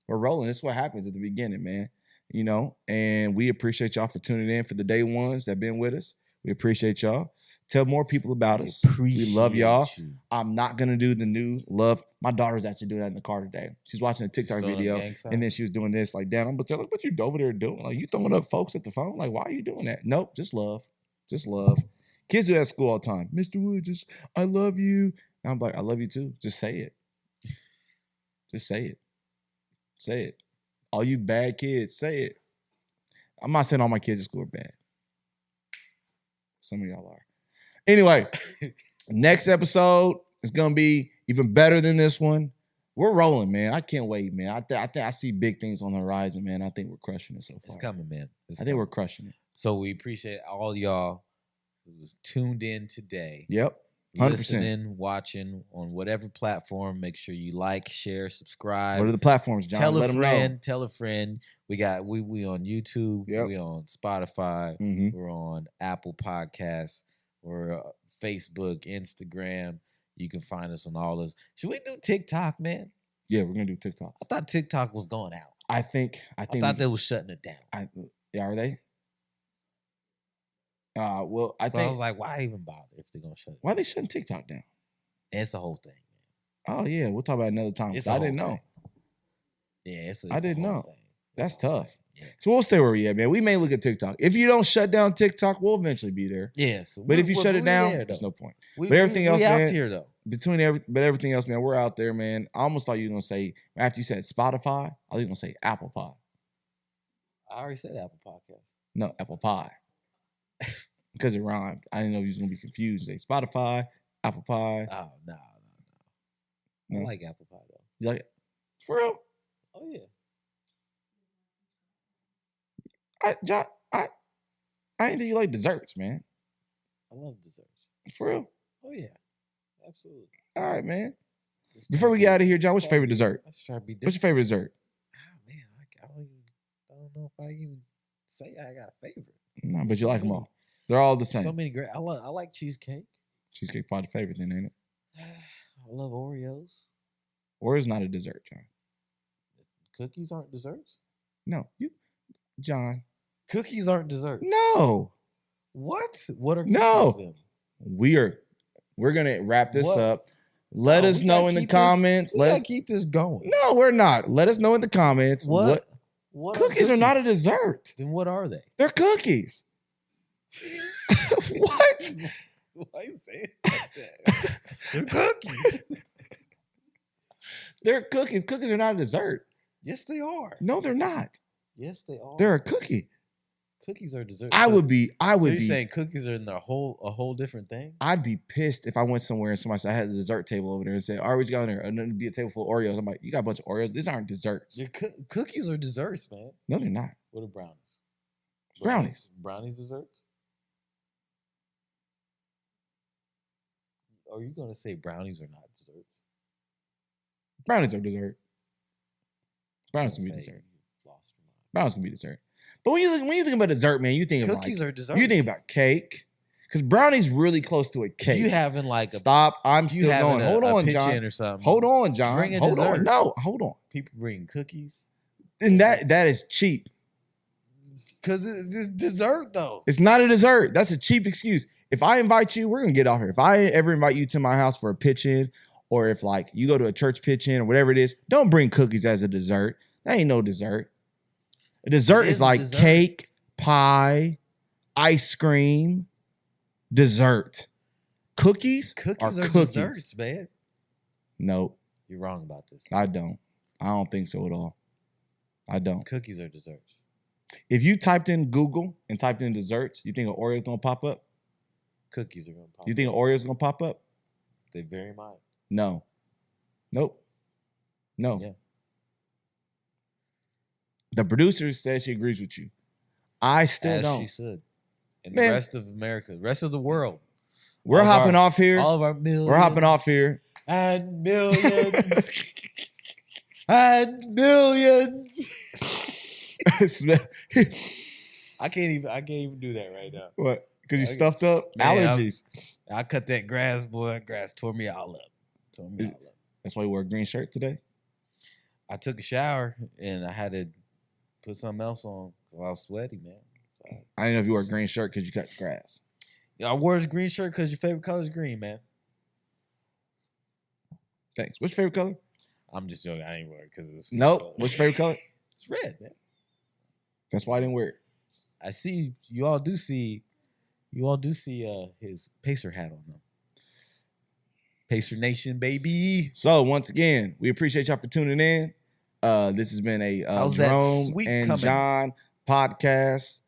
We're rolling. This is what happens at the beginning, man. You know, and we appreciate y'all for tuning in for the day ones that been with us. We appreciate y'all. Tell more people about us. We love y'all. I'm not going to do the new love. My daughter's actually doing that in the car today. She's watching a TikTok video, and then she was doing this, like, damn, but look what you over there doing. Like, you throwing up folks at the phone? Like, why are you doing that? Nope, just love. Just love. Kids do that at school all the time. Mr. Wood, I love you. And I'm like, I love you too. Just say it. Just say it. Say it. All you bad kids, say it. I'm not saying all my kids at school are bad. Some of y'all are. Anyway, next episode is going to be even better than this one. We're rolling, man. I can't wait, man. I think I see big things on the horizon, man. I think we're crushing it so far. It's coming, man. I think we're crushing it. So we appreciate all y'all who was tuned in today. Yep. 100%. Listening, watching on whatever platform. Make sure you like, share, subscribe. What are the platforms, John? Tell Let a them friend. know. Tell a friend. We on YouTube. Yep. We on Spotify. Mm-hmm. We're on Apple Podcasts. We're Facebook, Instagram. You can find us on all those. Should we do TikTok, man? Yeah, we're gonna do TikTok. I thought TikTok was going out. I thought they was shutting it down. Are they? Well, I So think I was like, why even bother if they're gonna shut it? Why are they shutting TikTok down? It's the whole thing, man. Oh yeah, we'll talk about it another time. I didn't know. Yeah, it's I didn't know. Thing. That's tough. Yeah. So we'll stay where we at, man. We may look at TikTok. If you don't shut down TikTok, we'll eventually be there. Yes, but if you shut it down, there's no point. But everything else, man, out here though. But everything else, man, we're out there, man. I almost thought you were gonna say after you said Spotify, I thought you were gonna say Apple Pie. I already said Apple Podcast. No, Apple Pie. Because it rhymed. I didn't know you was gonna be confused. Say Spotify, Apple Pie. Oh no. I like Apple Pie though. You like it? For real? Oh yeah. John, I didn't think you like desserts, man. I love desserts. For real? Oh yeah. Absolutely. All right, man. Before we get out of here, John, what's your favorite dessert? Let's try to be different. What's your favorite dessert? Oh man, I don't know if I even say I got a favorite. No, but you like them all. They're all the same. So many great. I like cheesecake. Cheesecake probably the favorite then, ain't it? I love Oreos. Oreo's not a dessert, John. Cookies aren't desserts? No. John. Cookies aren't dessert. No. What? What are cookies No. then? We're gonna wrap this up. Let us know in the comments. Let's keep this going. No, we're not. Let us know in the comments. What cookies are not a dessert. Then what are they? They're cookies. What? Why you saying like that? They're cookies. They're cookies. Cookies are not a dessert. Yes, they are. No, they're not. Yes, they are. They're a cookie. Cookies are dessert. I would be. So you're saying cookies are in a whole different thing? I'd be pissed if I went somewhere and somebody said I had a dessert table over there and said, "All right, what you got in there?" And then it'd be a table full of Oreos. I'm like, "You got a bunch of Oreos. These aren't desserts." Cookies are desserts, man. No, they're not. What are brownies? Brownies desserts? Are you gonna say brownies are not desserts? Brownies are dessert. Brownies can be dessert. Brownies can be dessert. But when you think about dessert, man, you think of cookies are dessert. You think about cake, because brownie's really close to a cake. You having like stop? I'm still going. Hold on, John. Or something. Hold on, John. Bring a hold dessert. on. No, hold on. People bring cookies, and that is cheap. Because it's dessert though. It's not a dessert. That's a cheap excuse. If I invite you, we're gonna get off here. If I ever invite you to my house for a pitch-in, or if like you go to a church pitch-in or whatever it is, don't bring cookies as a dessert. That ain't no dessert. A dessert is like cake, pie, ice cream, dessert. Cookies are cookies. Desserts, man. Nope. You're wrong about this. I don't think so at all. I don't. Cookies are desserts. If you typed in Google and typed in desserts, you think an Oreo's gonna pop up? Cookies are gonna pop up. You think an Oreo's gonna pop up? They very might. No. Nope. No. Yeah. The producer says she agrees with you. I still don't. She should. And Man. the rest of America, the rest of the world. We're hopping off here. All of our millions. We're hopping off here. And millions. And millions. Smell. I can't even do that right now. What? Because you stuffed up? Man, Allergies. I cut that grass, boy. Grass tore me all up. That's why you wore a green shirt today? I took a shower and I had to put something else on because I was sweaty, man. I didn't know if you wore a green shirt because you cut the grass. Yeah, I wore this green shirt because your favorite color is green, man. Thanks. What's your favorite color? I'm just joking. I ain't wear it because it was. Nope. What's your favorite color? It's red, man. That's why I didn't wear it. I see you all do see his Pacer hat on them. Pacer Nation, baby. So once again, we appreciate y'all for tuning in. This has been a Jerome and John podcast.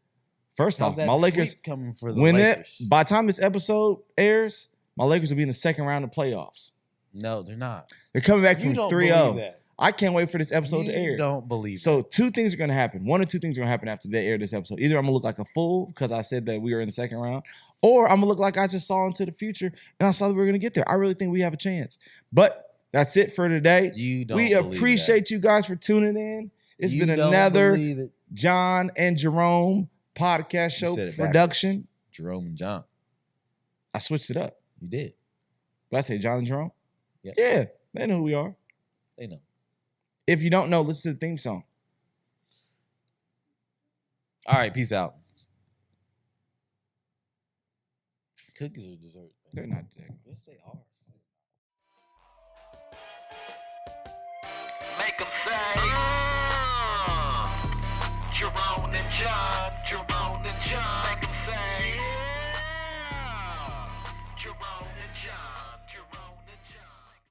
First off, my Lakers coming for the Lakers. By the time this episode airs, my Lakers will be in the second round of playoffs. No, they're not. They're coming back from 3-0. That. I can't wait for this episode to air. Don't believe So two things are going to happen. One or two things are going to happen after they air this episode. Either I'm going to look like a fool because I said that we were in the second round, or I'm going to look like I just saw into the future and I saw that we were going to get there. I really think we have a chance. But that's it for today. We appreciate you guys for tuning in. It's been another John and Jerome podcast show production. Jerome and John. I switched it up. You did. Did I say John and Jerome? Yeah. Yeah. They know who we are. They know. If you don't know, listen to the theme song. All right, peace out. Cookies are dessert. They're not dessert. Yes, they are. Make them say, Jerome and John, Jerome and John.